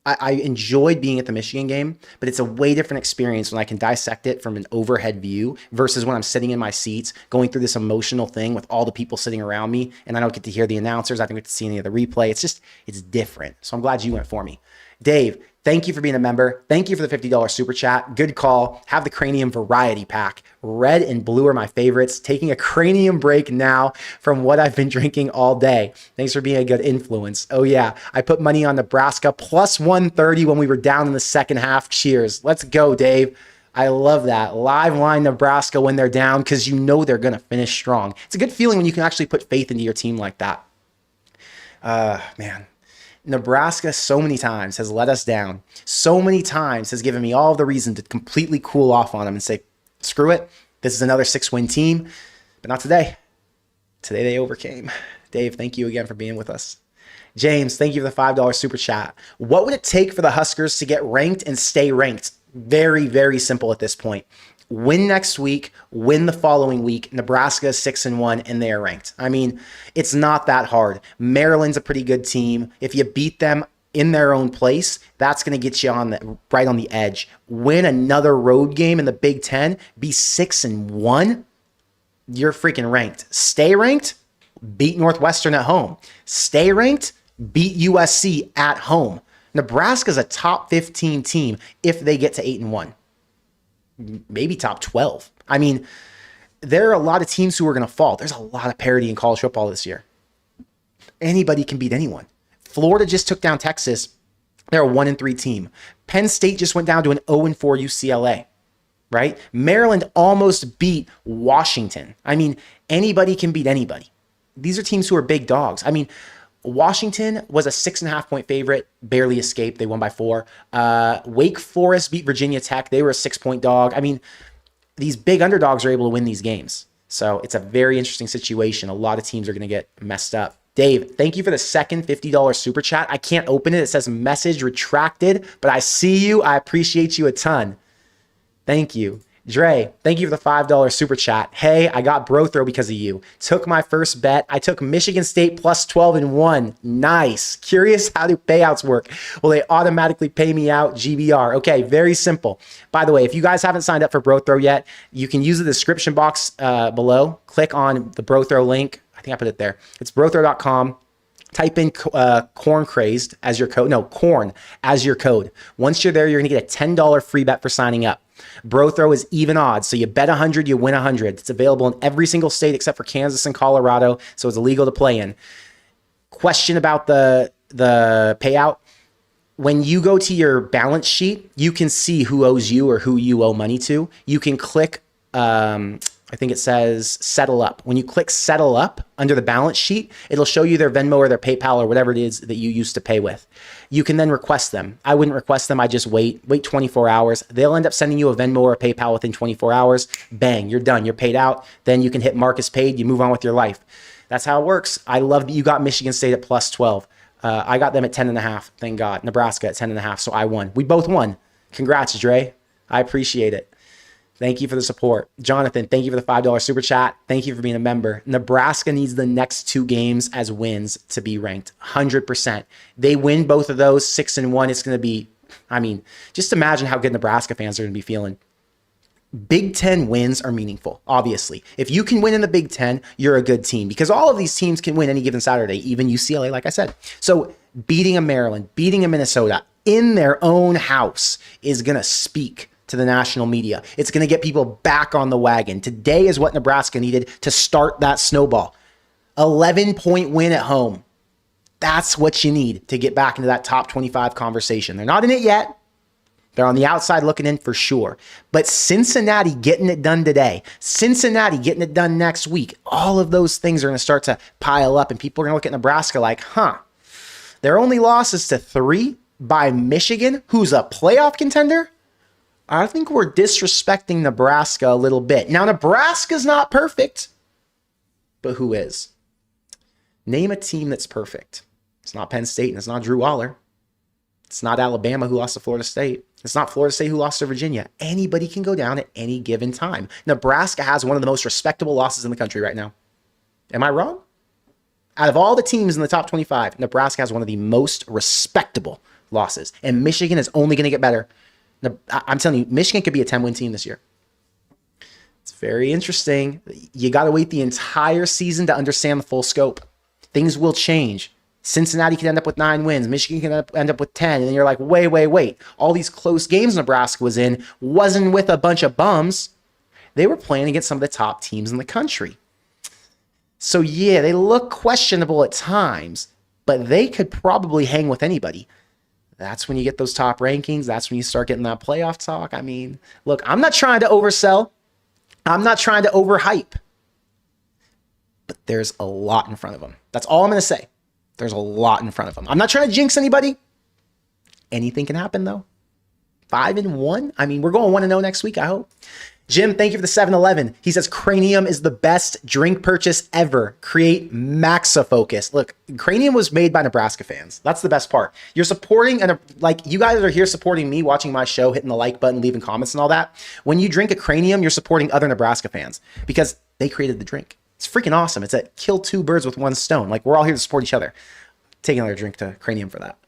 I enjoyed being at the Michigan game, but it's a way different experience when I can dissect it from an overhead view versus when I'm sitting in my seats going through this emotional thing with all the people sitting around me, and I don't get to hear the announcers. I don't get to see any of the replay. It's different. So I'm glad you went for me. Dave, thank you for being a member. Thank you for the $50 super chat. Good call. Have the Cranium variety pack. Red and blue are my favorites. Taking a Cranium break now from what I've been drinking all day. Thanks for being a good influence. Oh yeah, I put money on Nebraska plus 130 when we were down in the second half. Cheers. Let's go, Dave. I love that. Live line Nebraska when they're down because you know they're going to finish strong. It's a good feeling when you can actually put faith into your team like that. Man. Nebraska so many times has let us down. So many times has given me all the reason to completely cool off on them and say, screw it. This is another 6-win team, but not today. Today they overcame. Dave, thank you again for being with us. James, thank you for the $5 super chat. What would it take for the Huskers to get ranked and stay ranked? Very, very simple at this point. Win next week, win the following week. Nebraska is 6-1 and they are ranked. I mean, it's not that hard. Maryland's a pretty good team. If you beat them in their own place, that's going to get you right on the edge. Win another road game in the Big Ten, be 6-1. You're freaking ranked. Stay ranked, beat Northwestern at home. Stay ranked, beat USC at home. Nebraska's a top 15 team if they get to 8-1. Maybe top 12. I mean, there are a lot of teams who are going to fall. There's a lot of parity in college football this year. Anybody can beat anyone. Florida just took down Texas. They're a 1-3 team. Penn State just went down to an 0-4 UCLA. right? Maryland almost beat Washington. I mean, anybody can beat anybody. These are teams who are big dogs. I mean, Washington was a 6.5-point favorite, barely escaped. They won by 4. Wake Forest beat Virginia Tech. They were a 6-point dog. I mean, these big underdogs are able to win these games. So it's a very interesting situation. A lot of teams are going to get messed up. Dave, thank you for the second $50 super chat. I can't open it. It says message retracted, but I see you. I appreciate you a ton. Thank you. Dre, thank you for the $5 super chat. Hey, I got bro throw because of you. Took my first bet. I took Michigan State plus 12 and won. Nice. Curious how do payouts work? Will they automatically pay me out? GBR. Okay, very simple. By the way, if you guys haven't signed up for bro throw yet, you can use the description box below. Click on the bro throw link. I think I put it there. It's brothrow.com. Type in corn crazed as your code. No, corn as your code. Once you're there, you're going to get a $10 free bet for signing up. Bro Throw is even odds. So you bet 100, you win 100. It's available in every single state except for Kansas and Colorado. So it's illegal to play in. Question about the payout. When you go to your balance sheet, you can see who owes you or who you owe money to. You can click, I think it says settle up. When you click settle up under the balance sheet, it'll show you their Venmo or their PayPal or whatever it is that you used to pay with. You can then request them. I wouldn't request them. I just wait 24 hours. They'll end up sending you a Venmo or a PayPal within 24 hours. Bang, you're done. You're paid out. Then you can hit Marcus paid. You move on with your life. That's how it works. I love that you got Michigan State at plus 12. I got them at 10.5. Thank God. Nebraska at 10.5. So I won. We both won. Congrats, Dre. I appreciate it. Thank you for the support. Jonathan, thank you for the $5 super chat. Thank you for being a member. Nebraska needs the next 2 games as wins to be ranked 100%. They win both of those 6-1. It's going to be, I mean, just imagine how good Nebraska fans are going to be feeling. Big Ten wins are meaningful, obviously. If you can win in the Big Ten, you're a good team because all of these teams can win any given Saturday, even UCLA, like I said. So beating a Maryland, beating a Minnesota in their own house is going to speak to the national media. It's going to get people back on the wagon. Today is what Nebraska needed to start that snowball. 11-point win at home. That's what you need to get back into that top 25 conversation. They're not in it yet. They're on the outside looking in for sure. But Cincinnati getting it done today, Cincinnati getting it done next week, all of those things are going to start to pile up and people are going to look at Nebraska like, their only loss is to 3 by Michigan, who's a playoff contender? I think we're disrespecting Nebraska a little bit. Now, Nebraska's not perfect, but who is? Name a team that's perfect. It's not Penn State and it's not Drew Waller. It's not Alabama who lost to Florida State. It's not Florida State who lost to Virginia. Anybody can go down at any given time. Nebraska has one of the most respectable losses in the country right now. Am I wrong? Out of all the teams in the top 25, Nebraska has one of the most respectable losses. And Michigan is only going to get better. I'm telling you, Michigan could be a 10-win team this year. It's very interesting. You got to wait the entire season to understand the full scope. Things will change. Cincinnati could end up with 9 wins. Michigan can end up with 10. And then you're like, wait. All these close games Nebraska was in wasn't with a bunch of bums. They were playing against some of the top teams in the country. So yeah, they look questionable at times, but they could probably hang with anybody. That's when you get those top rankings. That's when you start getting that playoff talk. I mean, look, I'm not trying to oversell. I'm not trying to overhype. But there's a lot in front of them. That's all I'm going to say. There's a lot in front of them. I'm not trying to jinx anybody. Anything can happen, though. 5-1. I mean, we're going 1-0 next week, I hope. Jim, thank you for the 7-Eleven. He says, Cranium is the best drink purchase ever. Create Maxa Focus. Look, Cranium was made by Nebraska fans. That's the best part. You're supporting, and like you guys are here supporting me, watching my show, hitting the like button, leaving comments and all that. When you drink a Cranium, you're supporting other Nebraska fans because they created the drink. It's freaking awesome. It's a kill 2 birds with 1 stone. Like, we're all here to support each other. Take another drink to Cranium for that.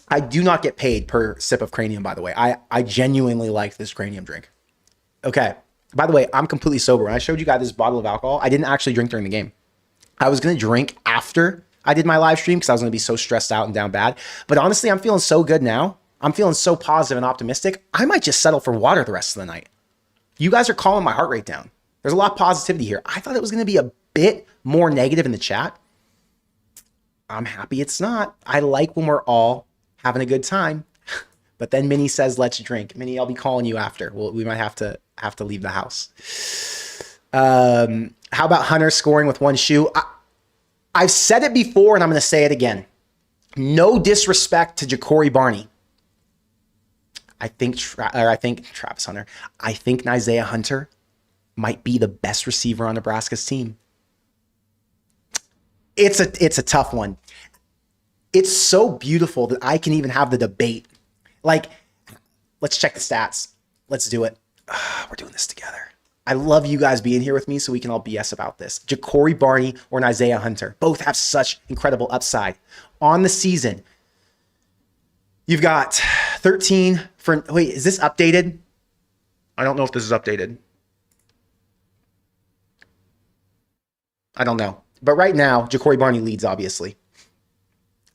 I do not get paid per sip of Cranium, by the way. I genuinely like this Cranium drink. Okay. By the way, I'm completely sober. When I showed you guys this bottle of alcohol, I didn't actually drink during the game. I was going to drink after I did my live stream because I was going to be so stressed out and down bad. But honestly, I'm feeling so good now. I'm feeling so positive and optimistic. I might just settle for water the rest of the night. You guys are calming my heart rate down. There's a lot of positivity here. I thought it was going to be a bit more negative in the chat. I'm happy it's not. I like when we're all having a good time. But then Minnie says, let's drink. Minnie, I'll be calling you after. We might have to leave the house. How about Hunter scoring with one shoe? I've said it before, and I'm going to say it again. No disrespect to Ja'Cory Barney. I think Travis Hunter. I think Isaiah Hunter might be the best receiver on Nebraska's team. It's a tough one. It's so beautiful that I can even have the debate. Like, let's check the stats. Let's do it. We're doing this together. I love you guys being here with me so we can all BS about this. Ja'Cory Barney or an Isaiah Hunter. Both have such incredible upside. On the season, you've got 13 for... Wait, is this updated? I don't know if this is updated. I don't know. But right now, Ja'Cory Barney leads, obviously,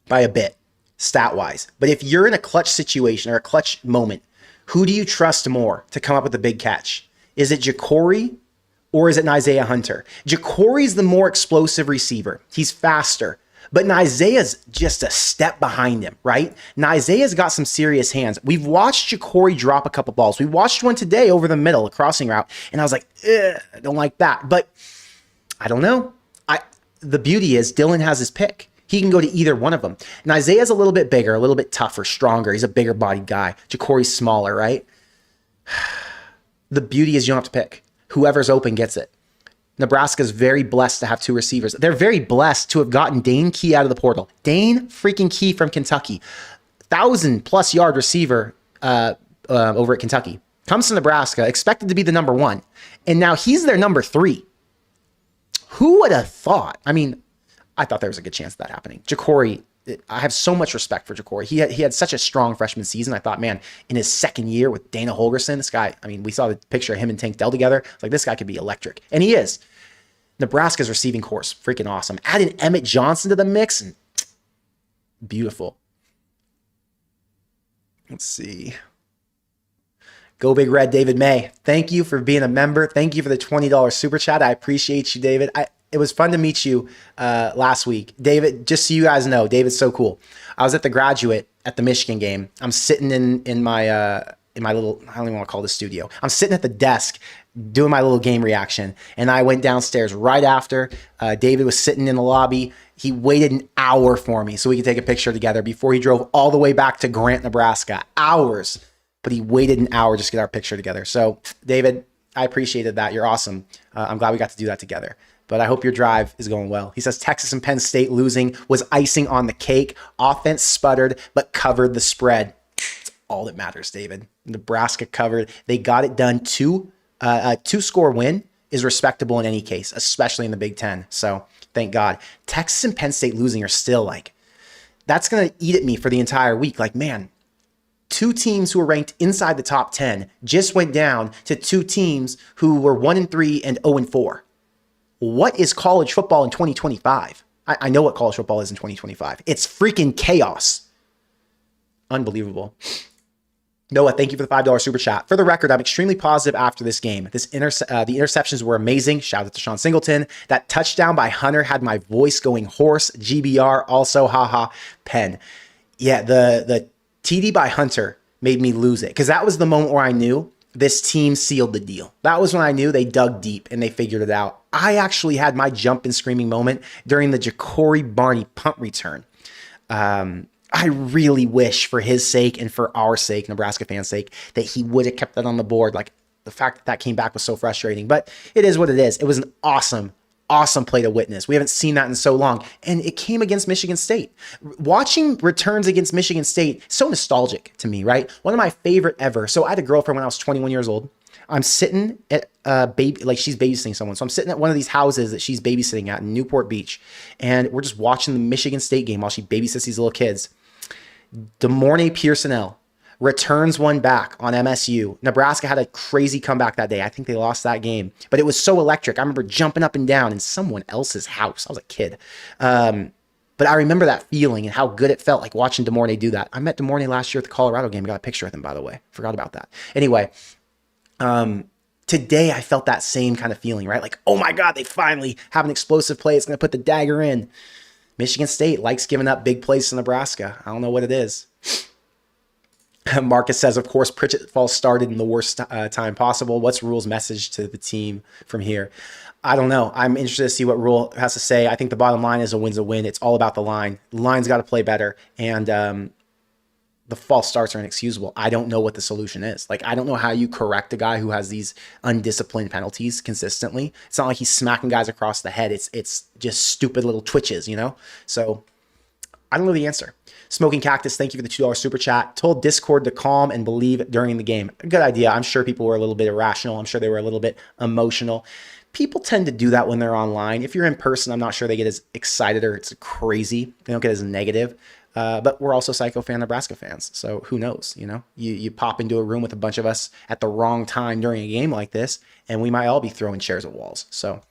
by a bit, stat-wise. But if you're in a clutch situation or a clutch moment, who do you trust more to come up with a big catch? Is it Ja'Cory or is it Isaiah Hunter? Ja'Cory's the more explosive receiver. He's faster. But Isaiah's just a step behind him, right? Isaiah's got some serious hands. We've watched Ja'Cory drop a couple balls. We watched one today over the middle, a crossing route, and I was like, I don't like that. But I don't know. The beauty is Dylan has his pick. He can go to either one of them. And Isaiah's a little bit bigger, a little bit tougher, stronger. He's a bigger bodied guy. Ja'Cory's smaller, right? The beauty is you don't have to pick. Whoever's open gets it. Nebraska's very blessed to have two receivers. They're very blessed to have gotten Dane Key out of the portal. Dane freaking Key from Kentucky. 1,000+ yard receiver over at Kentucky. Comes to Nebraska, expected to be the number 1. And now he's their number 3. Who would have thought? I mean, I thought there was a good chance of that happening. Ja'Cory, I have so much respect for Ja'Cory. He had such a strong freshman season. I thought, man, in his second year with Dana Holgerson, this guy, I mean, we saw the picture of him and Tank Dell together. It's like, this guy could be electric. And he is. Nebraska's receiving corps, freaking awesome. Added Emmett Johnson to the mix, and beautiful. Let's see. Go Big Red, David May. Thank you for being a member. Thank you for the $20 super chat. I appreciate you, David. It was fun to meet you last week. David, just so you guys know, David's so cool. I was at the Graduate at the Michigan game. I'm sitting in my little, I don't even want to call this studio. I'm sitting at the desk doing my little game reaction. And I went downstairs right after. David was sitting in the lobby. He waited an hour for me so we could take a picture together before he drove all the way back to Grant, Nebraska. Hours. But he waited an hour just to get our picture together. So, David, I appreciated that. You're awesome. I'm glad we got to do that together. But I hope your drive is going well. He says Texas and Penn State losing was icing on the cake. Offense sputtered, but covered the spread. That's all that matters, David. Nebraska covered. They got it done. A two-score win is respectable in any case, especially in the Big Ten. So, thank God. Texas and Penn State losing are still like, that's going to eat at me for the entire week. Like, man, 2 teams who were ranked inside the top 10 just went down to 2 teams who were 1-3 and 0-4. What is college football in 2025? I know what college football is in 2025. It's freaking chaos. Unbelievable. Noah, thank you for the $5 super chat. For the record, I'm extremely positive after this game. The interceptions were amazing. Shout out to Sean Singleton. That touchdown by Hunter had my voice going hoarse. GBR also, haha, Penn. Yeah, the TD by Hunter made me lose it because that was the moment where I knew this team sealed the deal. That was when I knew they dug deep and they figured it out. I actually had my jump and screaming moment during the Ja'Cory Barney punt return. I really wish for his sake and for our sake, Nebraska fans' sake, that he would have kept that on the board. Like, the fact that came back was so frustrating, but it is what it is. It was an awesome play to witness. We haven't seen that in so long. And it came against Michigan State. Watching returns against Michigan State, so nostalgic to me, right? One of my favorite ever. So I had a girlfriend when I was 21 years old. I'm sitting at she's babysitting someone. So I'm sitting at one of these houses that she's babysitting at in Newport Beach. And we're just watching the Michigan State game while she babysits these little kids. DeMornay Pearsonell returns one back on MSU. Nebraska had a crazy comeback that day. I think they lost that game, but it was so electric. I remember jumping up and down in someone else's house. I was a kid. But I remember that feeling and how good it felt like watching DeMornay do that. I met DeMornay last year at the Colorado game. Got a picture with him, by the way. Forgot about that. Anyway, today I felt that same kind of feeling, right? Like, oh my God, they finally have an explosive play. It's going to put the dagger in. Michigan State likes giving up big plays to Nebraska. I don't know what it is. Marcus says, of course, Pritchett falls started in the worst time possible. What's Rule's message to the team from here? I don't know. I'm interested to see what Rule has to say. I think the bottom line is a win's a win. It's all about the line. The line's got to play better. And the false starts are inexcusable. I don't know what the solution is. Like, I don't know how you correct a guy who has these undisciplined penalties consistently. It's not like he's smacking guys across the head. It's just stupid little twitches, you know? So I don't know the answer. Smoking Cactus, thank you for the $2 super chat. Told Discord to calm and believe during the game. Good idea. I'm sure people were a little bit irrational. I'm sure they were a little bit emotional. People tend to do that when they're online. If you're in person, I'm not sure they get as excited or it's crazy. They don't get as negative. But we're also Psycho fan Nebraska fans. So who knows, you know? You pop into a room with a bunch of us at the wrong time during a game like this, and we might all be throwing chairs at walls. So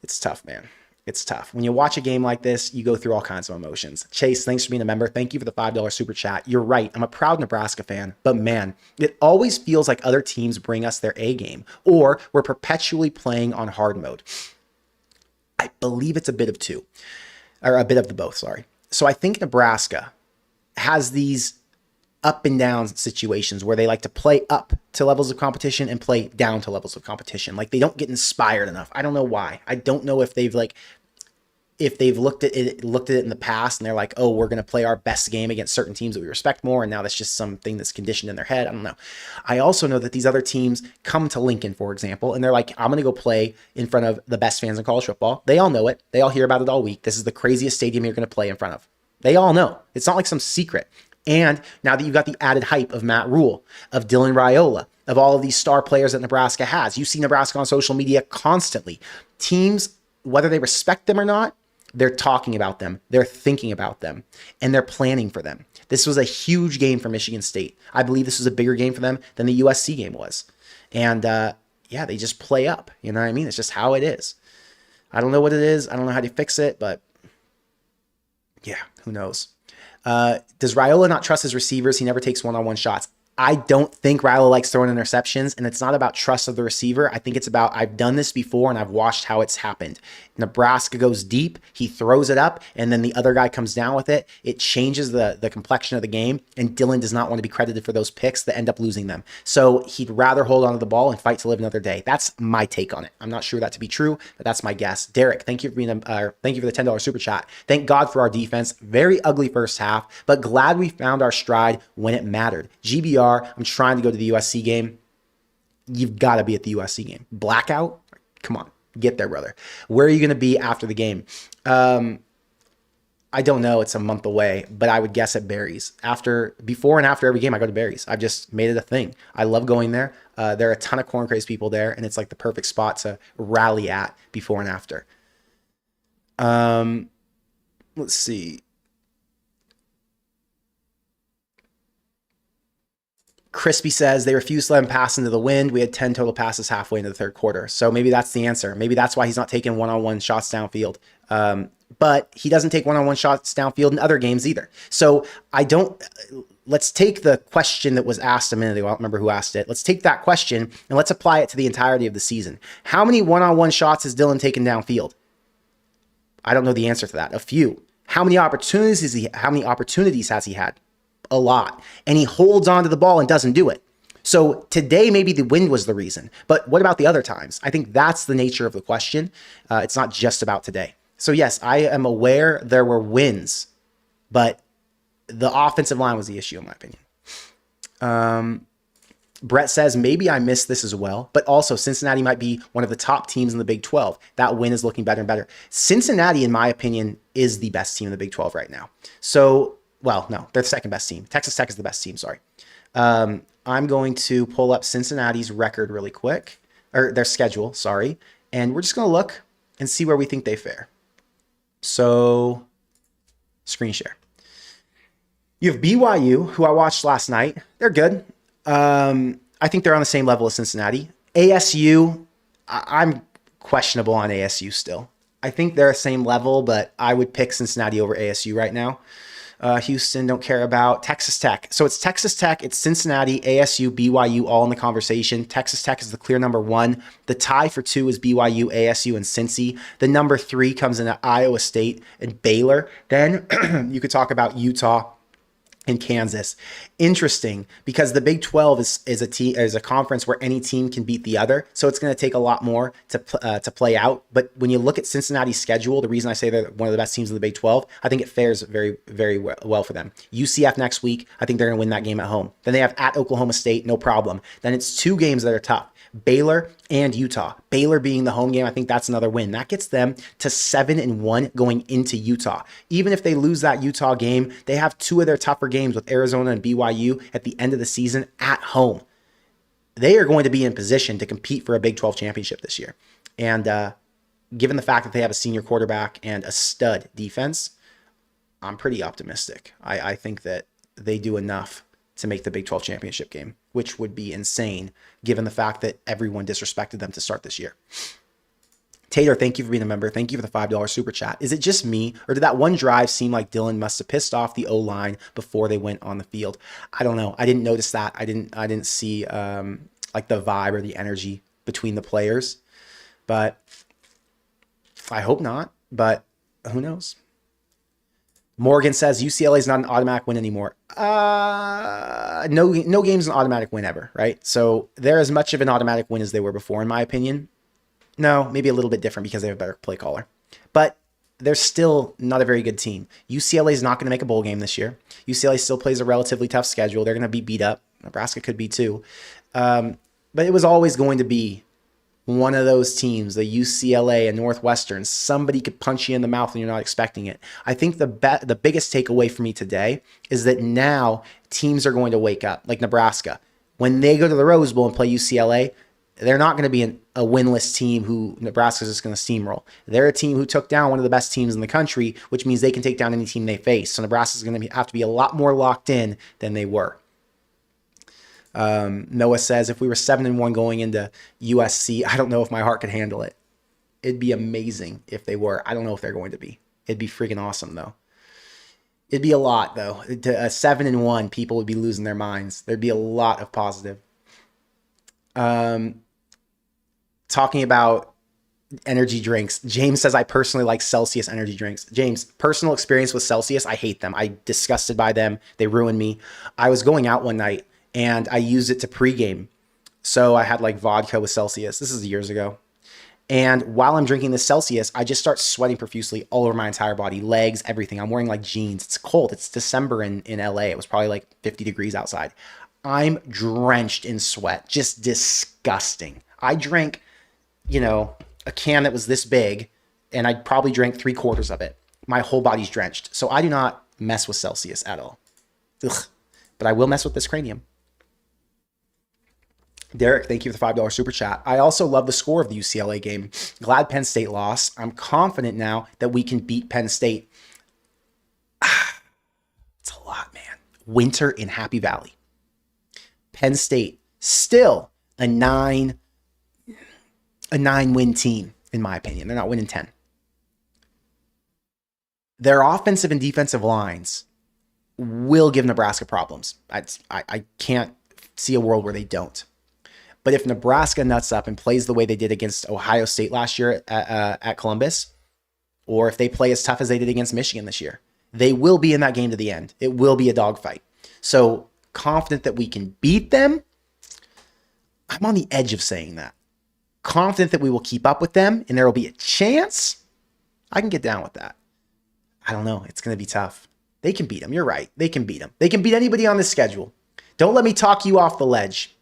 it's tough, man. It's tough. When you watch a game like this, you go through all kinds of emotions. Chase, thanks for being a member. Thank you for the $5 super chat. You're right. I'm a proud Nebraska fan, but man, it always feels like other teams bring us their A game, or we're perpetually playing on hard mode. I believe it's a bit of two, or a bit of the both, sorry. So I think Nebraska has these up and down situations where they like to play up to levels of competition and play down to levels of competition. Like they don't get inspired enough. I don't know why. I don't know if they've looked at it in the past and they're like, oh, we're going to play our best game against certain teams that we respect more. And now that's just something that's conditioned in their head. I don't know. I also know that these other teams come to Lincoln, for example, and they're like, I'm going to go play in front of the best fans in college football. They all know it. They all hear about it all week. This is the craziest stadium you're going to play in front of. They all know. It's not like some secret. And now that you've got the added hype of Matt Rule, of Dylan Raiola, of all of these star players that Nebraska has, you see Nebraska on social media constantly. Teams, whether they respect them or not, they're talking about them, they're thinking about them, and they're planning for them. This was a huge game for Michigan State. I believe this was a bigger game for them than the USC game was. And yeah, they just play up. You know what I mean? It's just how it is. I don't know what it is. I don't know how to fix it, but yeah, who knows? Does Raiola not trust his receivers? He never takes one-on-one shots. I don't think Raiola likes throwing interceptions, and it's not about trust of the receiver. I think it's about, I've done this before and I've watched how it's happened. Nebraska goes deep, he throws it up, and then the other guy comes down with it. It changes the complexion of the game, and Dylan does not want to be credited for those picks that end up losing them. So he'd rather hold on to the ball and fight to live another day. That's my take on it. I'm not sure that to be true, but that's my guess. Derek, thank you for being thank you for the $10 super chat. Thank God for our defense. Very ugly first half, but glad we found our stride when it mattered. GBR, I'm trying to go to the USC game. You've got to be at the USC game. Blackout? Come on. Get there, brother. Where are you going to be after the game? I don't know. It's a month away, but I would guess at Barry's. Before and after every game, I go to Barry's. I've just made it a thing. I love going there. There are a ton of corn crazed people there, and it's like the perfect spot to rally at before and after. Let's see. Crispy says they refused to let him pass into the wind. We had 10 total passes halfway into the third quarter. So maybe that's the answer. Maybe that's why he's not taking one-on-one shots downfield. But he doesn't take one-on-one shots downfield in other games either. So let's take the question that was asked a minute ago. I don't remember who asked it. Let's take that question and let's apply it to the entirety of the season. How many one-on-one shots has Dylan taken downfield? I don't know the answer to that. A few. How many opportunities has he had? A lot. And he holds on to the ball and doesn't do it. So today, maybe the wind was the reason. But what about the other times? I think that's the nature of the question. It's not just about today. So yes, I am aware there were wins, but the offensive line was the issue, in my opinion. Brett says, maybe I missed this as well, but also Cincinnati might be one of the top teams in the Big 12. That win is looking better and better. Cincinnati, in my opinion, is the best team in the Big 12 right now. So, well, no, they're the second best team. Texas Tech is the best team, sorry. I'm going to pull up Cincinnati's record really quick, or their schedule, sorry. And we're just going to look and see where we think they fare. So, screen share. You have BYU, who I watched last night. They're good. I think they're on the same level as Cincinnati. ASU, I'm questionable on ASU still. I think they're the same level, but I would pick Cincinnati over ASU right now. Houston, don't care about. Texas Tech. So it's Texas Tech, it's Cincinnati, ASU, BYU, all in the conversation. Texas Tech is the clear number one. The tie for two is BYU, ASU, and Cincy. The number three comes in at Iowa State and Baylor. Then you could talk about Utah, in Kansas. Interesting, because the Big 12 is a conference where any team can beat the other, so it's going to take a lot more to play out. But when you look at Cincinnati's schedule, the reason I say they're one of the best teams in the Big 12, I think it fares very, very well for them. UCF next week, I think they're going to win that game at home. Then they have at Oklahoma State, no problem. Then it's 2 games that are tough. Baylor and Utah. Baylor being the home game, I think that's another win. That gets them to 7-1 going into Utah. Even if they lose that Utah game, they have 2 of their tougher games with Arizona and BYU at the end of the season at home. They are going to be in position to compete for a Big 12 championship this year. And given the fact that they have a senior quarterback and a stud defense, I'm pretty optimistic. I think that they do enough to make the Big 12 championship game, which would be insane given the fact that everyone disrespected them to start this year. Tater, thank you for being a member. Thank you for the $5 super chat. Is it just me, or did that one drive seem like Dylan must have pissed off the O-line before they went on the field? I don't know. I didn't notice that. I didn't see like the vibe or the energy between the players, but I hope not, but who knows? Morgan says UCLA is not an automatic win anymore. No game's an automatic win ever, right? So they're as much of an automatic win as they were before, in my opinion. No, maybe a little bit different because they have a better play caller. But they're still not a very good team. UCLA is not going to make a bowl game this year. UCLA still plays a relatively tough schedule. They're going to be beat up. Nebraska could be too. But it was always going to be one of those teams, the UCLA and Northwestern. Somebody could punch you in the mouth and you're not expecting it. I think the biggest takeaway for me today is that now teams are going to wake up, like Nebraska. When they go to the Rose Bowl and play UCLA, they're not going to be a winless team who Nebraska's just going to steamroll. They're a team who took down one of the best teams in the country, which means they can take down any team they face. So Nebraska's going to have to be a lot more locked in than they were. Noah says, if we were 7-1 going into USC, I don't know if my heart could handle it. It'd be amazing if they were. I don't know if they're going to be. It'd be freaking awesome, though. It'd be a lot, though. 7-1, people would be losing their minds. There'd be a lot of positive. Talking about energy drinks, James says, I personally like Celsius energy drinks. James, personal experience with Celsius, I hate them. I'm disgusted by them. They ruin me. I was going out one night and I used it to pregame. So I had like vodka with Celsius. This is years ago. And while I'm drinking this Celsius, I just start sweating profusely all over my entire body, legs, everything. I'm wearing like jeans. It's cold. It's December in LA. It was probably like 50 degrees outside. I'm drenched in sweat. Just disgusting. I drank, a can that was this big, and I probably drank 3/4 of it. My whole body's drenched. So I do not mess with Celsius at all. Ugh. But I will mess with this Cranium. Derek, thank you for the $5 super chat. I also love the score of the UCLA game. Glad Penn State lost. I'm confident now that we can beat Penn State. It's a lot, man. Winter in Happy Valley. Penn State, still a 9-win team, in my opinion. They're not winning 10. Their offensive and defensive lines will give Nebraska problems. I can't see a world where they don't. But if Nebraska nuts up and plays the way they did against Ohio State last year at Columbus, or if they play as tough as they did against Michigan this year, they will be in that game to the end. It will be a dogfight. So confident that we can beat them. I'm on the edge of saying that. Confident that we will keep up with them and there will be a chance. I can get down with that. I don't know. It's going to be tough. They can beat them. You're right. They can beat them. They can beat anybody on this schedule. Don't let me talk you off the ledge.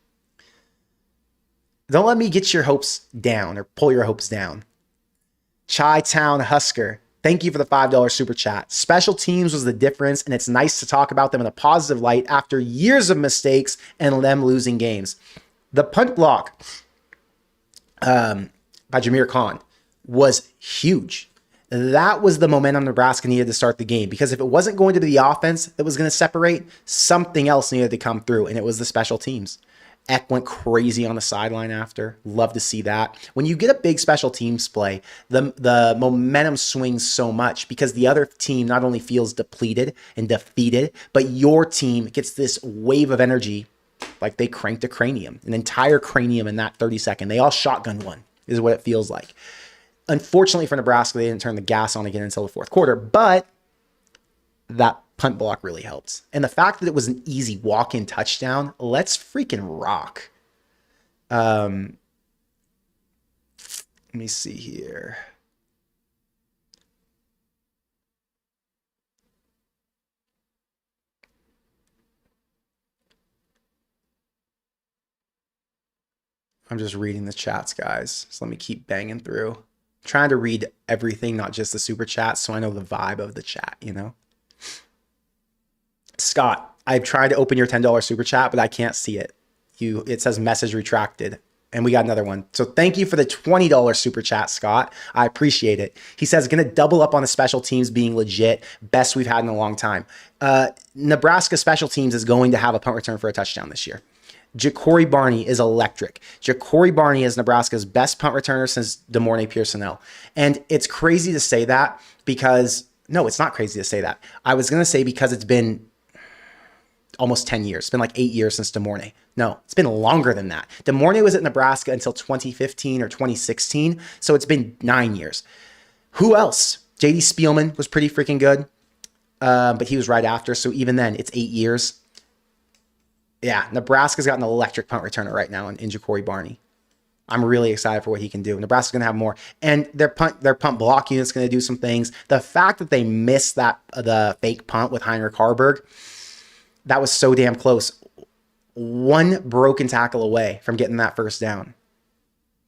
Don't let me get your hopes down or pull your hopes down. Chi-Town Husker, thank you for the $5 super chat. Special teams was the difference, and it's nice to talk about them in a positive light after years of mistakes and them losing games. The punt block by Jameer Khan was huge. That was the momentum Nebraska needed to start the game, because if it wasn't going to be the offense that was going to separate, something else needed to come through, and it was the special teams. Eck went crazy on the sideline after. Love to see that. When you get a big special teams play, the momentum swings so much because the other team not only feels depleted and defeated, but your team gets this wave of energy like they cranked a cranium, an entire cranium in that 30-second. They all shotgun one is what it feels like. Unfortunately for Nebraska, they didn't turn the gas on again until the fourth quarter, but that punt block really helped. And the fact that it was an easy walk-in touchdown, let's freaking rock. Let me see here. I'm just reading the chats, guys. So let me keep banging through. I'm trying to read everything, not just the super chats, so I know the vibe of the chat, you know? Scott, I've tried to open your $10 super chat, but I can't see it. It says message retracted. And we got another one. So thank you for the $20 super chat, Scott. I appreciate it. He says, going to double up on the special teams being legit. Best we've had in a long time. Nebraska special teams is going to have a punt return for a touchdown this year. Ja'Cory Barney is electric. Ja'Cory Barney is Nebraska's best punt returner since DeMornay Pearsonell. And it's crazy to say that because, no, it's not crazy to say that. I was going to say because it's been almost 10 years. It's been like 8 years since DeMornay. No, it's been longer than that. DeMornay was at Nebraska until 2015 or 2016. So it's been 9 years. Who else? JD Spielman was pretty freaking good. But he was right after. So even then, it's 8 years. Yeah, Nebraska's got an electric punt returner right now in Ja'Cory Barney. I'm really excited for what he can do. Nebraska's going to have more. And their punt block unit's going to do some things. The fact that they missed the fake punt with Heinrich Harburg, that was so damn close. One broken tackle away from getting that first down.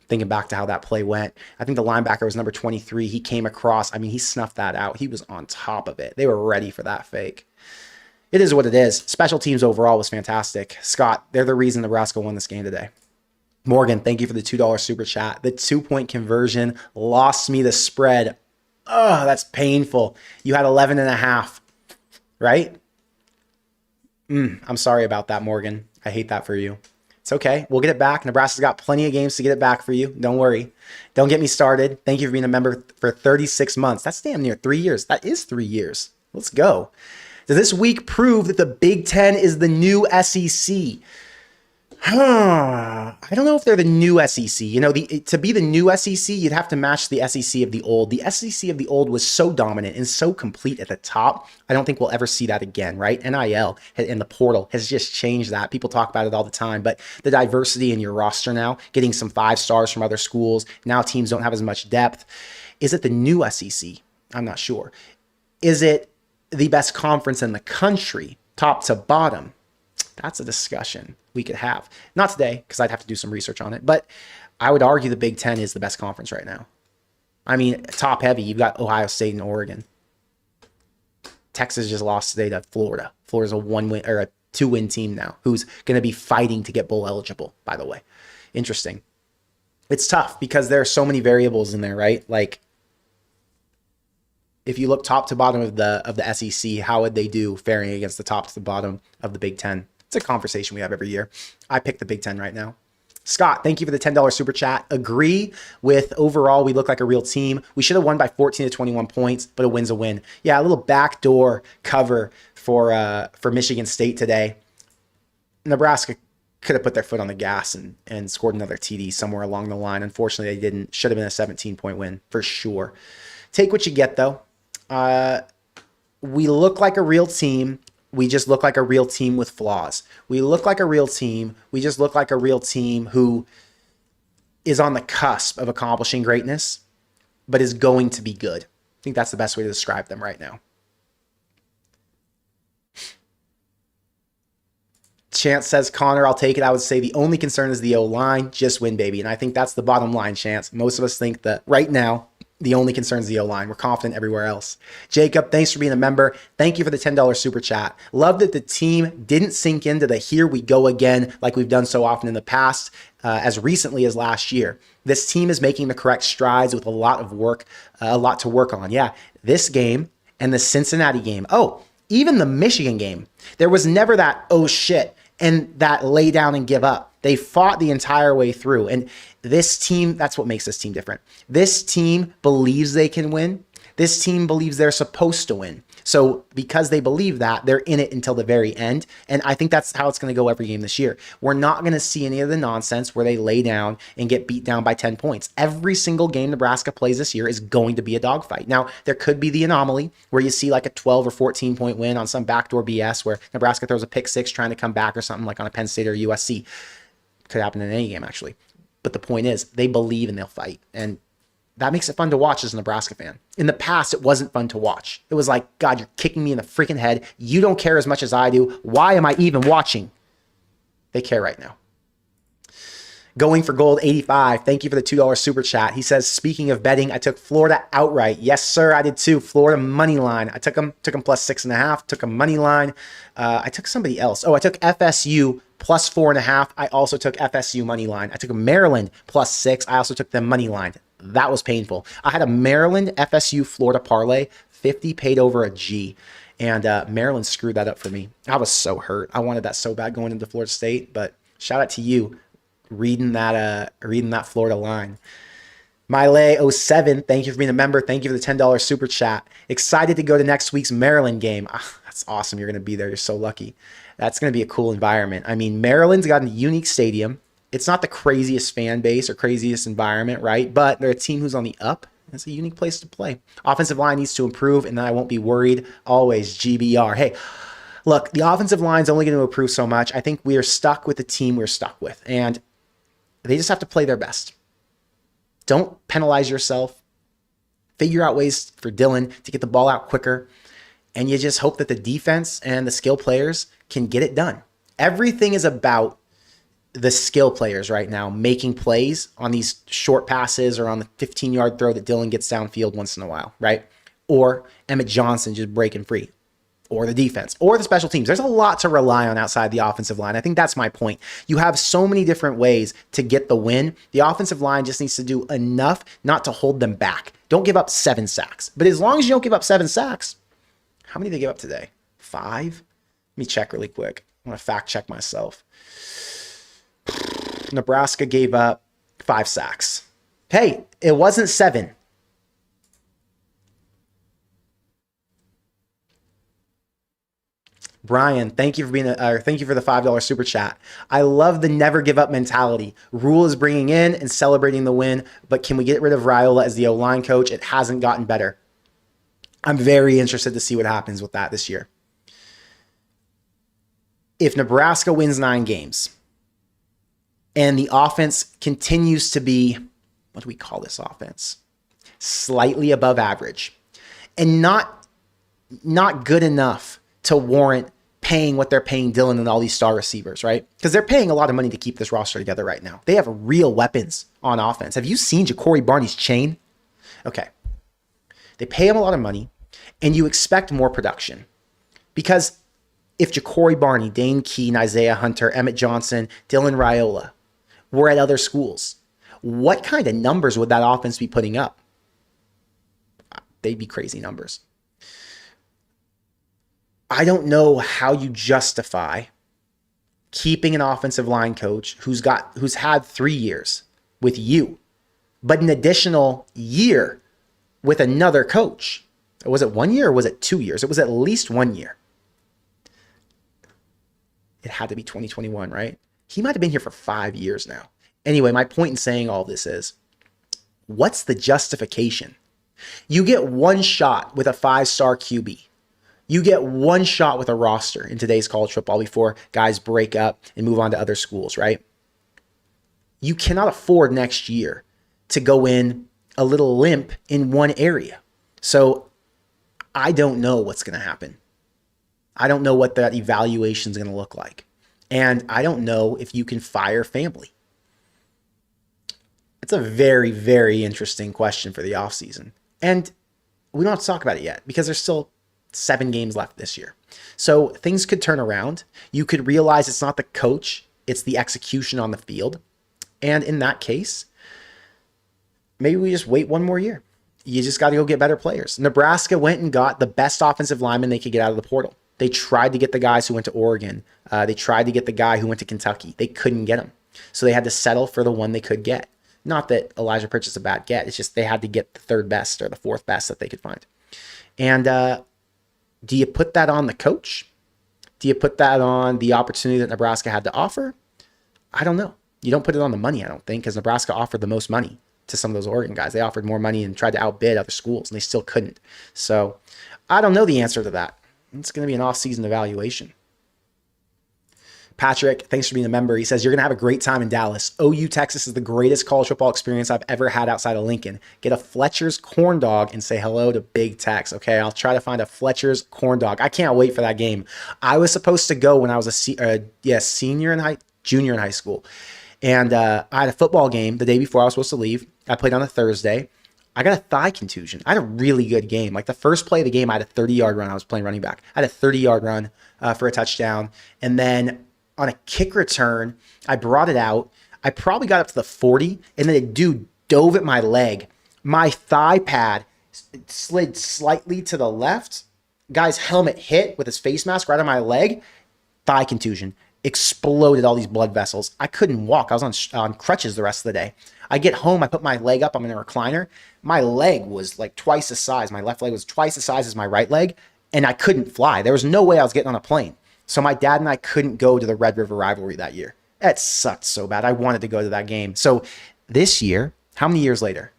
Thinking back to how that play went. I think the linebacker was number 23. He came across. I mean, he snuffed that out. He was on top of it. They were ready for that fake. It is what it is. Special teams overall was fantastic. Scott, they're the reason Nebraska won this game today. Morgan, thank you for the $2 super chat. The 2-point conversion lost me the spread. Oh, that's painful. You had 11.5, right? I'm sorry about that, Morgan. I hate that for you. It's okay. We'll get it back. Nebraska's got plenty of games to get it back for you. Don't worry. Don't get me started. Thank you for being a member for 36 months. That's damn near 3 years. That is 3 years. Let's go. Does this week prove that the Big Ten is the new SEC? I don't know if they're the new SEC. You know, to be the new SEC, you'd have to match the SEC of the old. The SEC of the old was so dominant and so complete at the top. I don't think we'll ever see that again, right? NIL and the portal has just changed that. People talk about it all the time, but the diversity in your roster now, getting some 5 stars from other schools, now teams don't have as much depth. Is it the new SEC? I'm not sure. Is it the best conference in the country, top to bottom? That's a discussion we could have. Not today, because I'd have to do some research on it, but I would argue the Big Ten is the best conference right now. I mean, top heavy, you've got Ohio State and Oregon. Texas just lost today to Florida. Florida's a 1-win or a 2-win team now, who's going to be fighting to get bowl eligible, by the way. Interesting. It's tough because there are so many variables in there, right? Like, if you look top to bottom of the SEC, how would they do faring against the top to the bottom of the Big Ten? It's a conversation we have every year. I pick the Big Ten right now. Scott, thank you for the $10 super chat. Agree with overall, we look like a real team. We should have won by 14 to 21 points, but a win's a win. Yeah, a little backdoor cover for Michigan State today. Nebraska could have put their foot on the gas and scored another TD somewhere along the line. Unfortunately, they didn't. Should have been a 17-point win for sure. Take what you get, though. We look like a real team. We just look like a real team with flaws. We look like a real team. We just look like a real team who is on the cusp of accomplishing greatness, but is going to be good. I think that's the best way to describe them right now. Chance says, Connor, I'll take it. I would say the only concern is the O-line. Just win, baby. And I think that's the bottom line, Chance. Most of us think that right now, the only concern is the O-line. We're confident everywhere else. Jacob, thanks for being a member. Thank you for the $10 super chat. Love that the team didn't sink into the here we go again like we've done so often in the past, as recently as last year. This team is making the correct strides with a lot of work, a lot to work on. Yeah, this game and the Cincinnati game. Oh, even the Michigan game. There was never that, oh shit, and that lay down and give up. They fought the entire way through. And this team, that's what makes this team different. This team believes they can win. This team believes they're supposed to win. So because they believe that, they're in it until the very end. And I think that's how it's going to go every game this year. We're not going to see any of the nonsense where they lay down and get beat down by 10 points. Every single game Nebraska plays this year is going to be a dogfight. Now, there could be the anomaly where you see like a 12 or 14 point win on some backdoor BS where Nebraska throws a pick six trying to come back or something like on a Penn State or USC. Could happen in any game, actually. But the point is, they believe and they'll fight. And that makes it fun to watch as a Nebraska fan. In the past, it wasn't fun to watch. It was like, God, you're kicking me in the freaking head. You don't care as much as I do. Why am I even watching? They care right now. Going for Gold 85. Thank you for the $2 super chat. He says, speaking of betting, I took Florida outright. Yes, sir, I did too. Florida money line. I took them plus 6.5. Took a money line. I took somebody else. Oh, I took FSU plus 4.5. I also took FSU money line. I took Maryland plus 6. I also took them money line. That was painful. I had a Maryland FSU Florida parlay. 50 paid over a G. And Maryland screwed that up for me. I was so hurt. I wanted that so bad going into Florida State. But shout out to you reading that Florida line. Mile07, thank you for being a member. Thank you for the $10 super chat. Excited to go to next week's Maryland game. That's awesome. You're going to be there. You're so lucky. That's going to be a cool environment. I mean, Maryland's got a unique stadium. It's not the craziest fan base or craziest environment, right? But they're a team who's on the up. It's a unique place to play. Offensive line needs to improve, and then I won't be worried. Always GBR. Hey, look, the offensive line's only going to improve so much. I think we are stuck with the team we're stuck with, and they just have to play their best. Don't penalize yourself. Figure out ways for Dylan to get the ball out quicker, and you just hope that the defense and the skill players can get it done. Everything is about the skill players right now making plays on these short passes or on the 15-yard throw that Dylan gets downfield once in a while, right? Or Emmett Johnson just breaking free, or the defense, or the special teams. There's a lot to rely on outside the offensive line. I think that's my point. You have so many different ways to get the win. The offensive line just needs to do enough not to hold them back. Don't give up 7 sacks. But as long as you don't give up 7 sacks, how many did they give up today? 5? Let me check really quick. I want to fact check myself. Nebraska gave up 5 sacks. Hey, it wasn't 7. Brian, thank you for thank you for the $5 super chat. I love the never give up mentality. Rule is bringing in and celebrating the win, but can we get rid of Raiola as the O-line coach? It hasn't gotten better. I'm very interested to see what happens with that this year. If Nebraska wins 9 games and the offense continues to be, what do we call this offense? Slightly above average and not good enough to warrant paying what they're paying Dylan and all these star receivers, right? Because they're paying a lot of money to keep this roster together right now. They have real weapons on offense. Have you seen Ja'Cory Barney's chain? Okay. They pay him a lot of money, and you expect more production. Because if Ja'Cory Barney, Dane Keene, Isaiah Hunter, Emmett Johnson, Dylan Raiola were at other schools, what kind of numbers would that offense be putting up? They'd be crazy numbers. I don't know how you justify keeping an offensive line coach who's had 3 years with you, but an additional year with another coach. Was it 1 year or was it 2 years? It was at least 1 year. It had to be 2021, right? He might have been here for 5 years now. Anyway, my point in saying all this is, what's the justification? You get one shot with a 5-star QB. You get one shot with a roster in today's college football before guys break up and move on to other schools, right? You cannot afford next year to go in a little limp in one area. So I don't know what's going to happen. I don't know what that evaluation is going to look like. And I don't know if you can fire family. It's a very, very interesting question for the offseason. And we don't have to talk about it yet because there's still 7 games left this year. So things could turn around. You could realize it's not the coach, it's the execution on the field. And in that case, maybe we just wait 1 more year. You just got to go get better players. Nebraska went and got the best offensive lineman they could get out of the portal. They tried to get the guys who went to Oregon. They tried to get the guy who went to Kentucky. They couldn't get him. So they had to settle for the one they could get. Not that Elijah Pritch is a bad get. It's just they had to get the 3rd best or the 4th best that they could find. And Do you put that on the coach? Do you put that on the opportunity that Nebraska had to offer? I don't know. You don't put it on the money, I don't think, because Nebraska offered the most money to some of those Oregon guys. They offered more money and tried to outbid other schools, and they still couldn't. So I don't know the answer to that. It's going to be an off-season evaluation. Patrick, thanks for being a member. He says, you're going to have a great time in Dallas. OU Texas is the greatest college football experience I've ever had outside of Lincoln. Get a Fletcher's corn dog and say hello to Big Tex. Okay, I'll try to find a Fletcher's corn dog. I can't wait for that game. I was supposed to go when I was a junior in high school. And I had a football game the day before I was supposed to leave. I played on a Thursday. I got a thigh contusion. I had a really good game. Like the first play of the game, I had a 30-yard run. I was playing running back. I had a 30-yard run for a touchdown. And then on a kick return, I brought it out. I probably got up to the 40, and then a dude dove at my leg. My thigh pad slid slightly to the left. Guy's helmet hit with his face mask right on my leg. Thigh contusion. Exploded all these blood vessels. I couldn't walk. I was on crutches the rest of the day. I get home. I put my leg up. I'm in a recliner. My leg was like twice the size. My left leg was twice the size as my right leg, and I couldn't fly. There was no way I was getting on a plane. So my dad and I couldn't go to the Red River Rivalry that year. That sucked so bad. I wanted to go to that game. So this year, how many years later?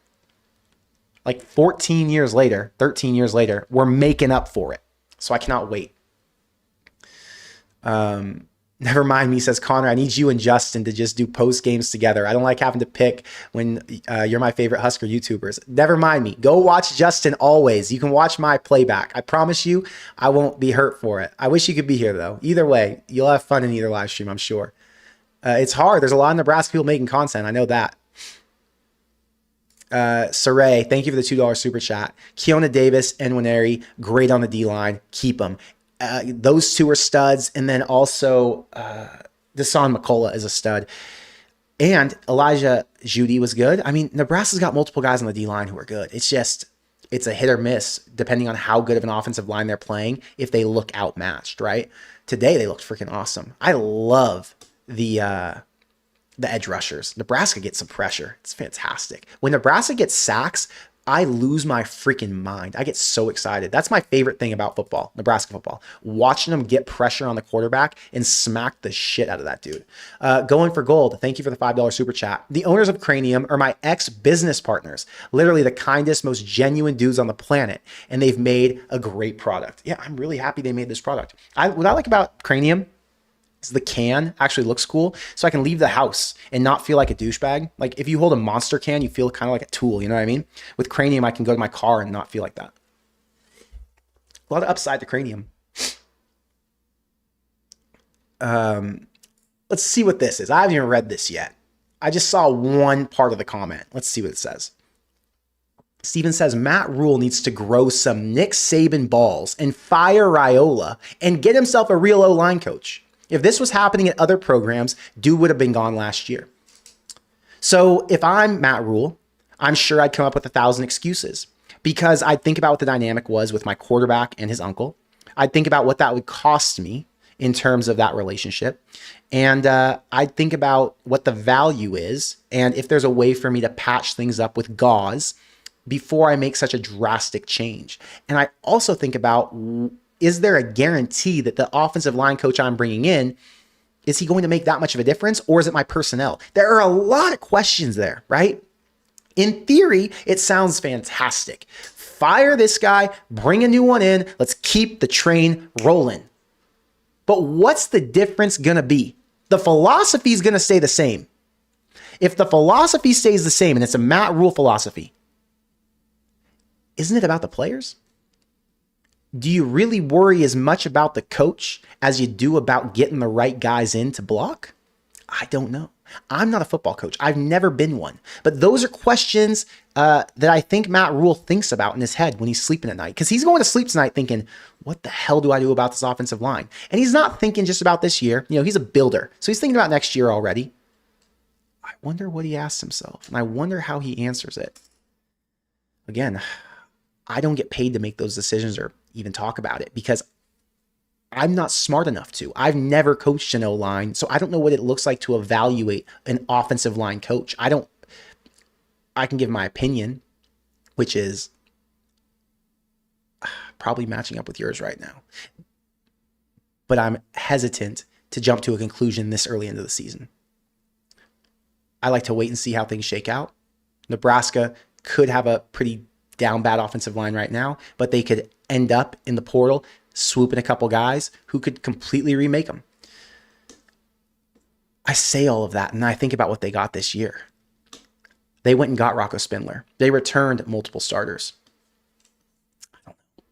Like 14 years later, 13 years later, we're making up for it. So I cannot wait. Never mind me, says Connor. I need you and Justin to just do post games together. I don't like having to pick when you're my favorite Husker YouTubers. Never mind me. Go watch Justin always. You can watch my playback. I promise you, I won't be hurt for it. I wish you could be here though. Either way, you'll have fun in either live stream, I'm sure. It's hard. There's a lot of Nebraska people making content. I know that. Saray, thank you for the $2 super chat. Keona Davis and Winery, great on the D-line. Keep them. Those two are studs. And then also Desan McCullough is a stud. And Elijah Judy was good. I mean, Nebraska's got multiple guys on the D-line who are good. It's a hit or miss depending on how good of an offensive line they're playing if they look outmatched, right? Today, they looked freaking awesome. I love the edge rushers. Nebraska gets some pressure. It's fantastic. When Nebraska gets sacks, I lose my freaking mind. I get so excited. That's my favorite thing about football, Nebraska football. Watching them get pressure on the quarterback and smack the shit out of that dude. Going for gold. Thank you for the $5 super chat. The owners of Cranium are my ex-business partners. Literally the kindest, most genuine dudes on the planet. And they've made a great product. Yeah, I'm really happy they made this product. What I like about Cranium, the can actually looks cool, so I can leave the house and not feel like a douchebag. Like if you hold a Monster can, you feel kind of like a tool, you know what I mean? With Cranium, I can go to my car and not feel like that. A lot of upside to Cranium. Let's see what this is. I haven't even read this yet. I just saw one part of the comment. Let's see what it says. Steven says, Matt Rule needs to grow some Nick Saban balls and fire Raiola and get himself a real O-line coach. If this was happening at other programs, dude would have been gone last year. So if I'm Matt Rule, I'm sure I'd come up with 1,000 excuses because I'd think about what the dynamic was with my quarterback and his uncle. I'd think about what that would cost me in terms of that relationship. And I'd think about what the value is and if there's a way for me to patch things up with gauze before I make such a drastic change. And I also think about, is there a guarantee that the offensive line coach I'm bringing in, is he going to make that much of a difference, or is it my personnel? There are a lot of questions there, right? In theory, it sounds fantastic. Fire this guy, bring a new one in, let's keep the train rolling. But what's the difference going to be? The philosophy is going to stay the same. If the philosophy stays the same, and it's a Matt Rule philosophy, isn't it about the players? Do you really worry as much about the coach as you do about getting the right guys in to block? I don't know. I'm not a football coach. I've never been one. But those are questions that I think Matt Rule thinks about in his head when he's sleeping at night. Because he's going to sleep tonight thinking, what the hell do I do about this offensive line? And he's not thinking just about this year. You know, he's a builder. So he's thinking about next year already. I wonder what he asks himself. And I wonder how he answers it. Again, I don't get paid to make those decisions or even talk about it because I'm not smart enough to. I've never coached an O-line, so I don't know what it looks like to evaluate an offensive line coach. I can give my opinion, which is probably matching up with yours right now. But I'm hesitant to jump to a conclusion this early into the season. I like to wait and see how things shake out. Nebraska could have a pretty down bad offensive line right now, but they could end up in the portal swooping a couple guys who could completely remake them. I say all of that, and I think about what they got this year. They went and got Rocco Spindler. They returned multiple starters. I don't know.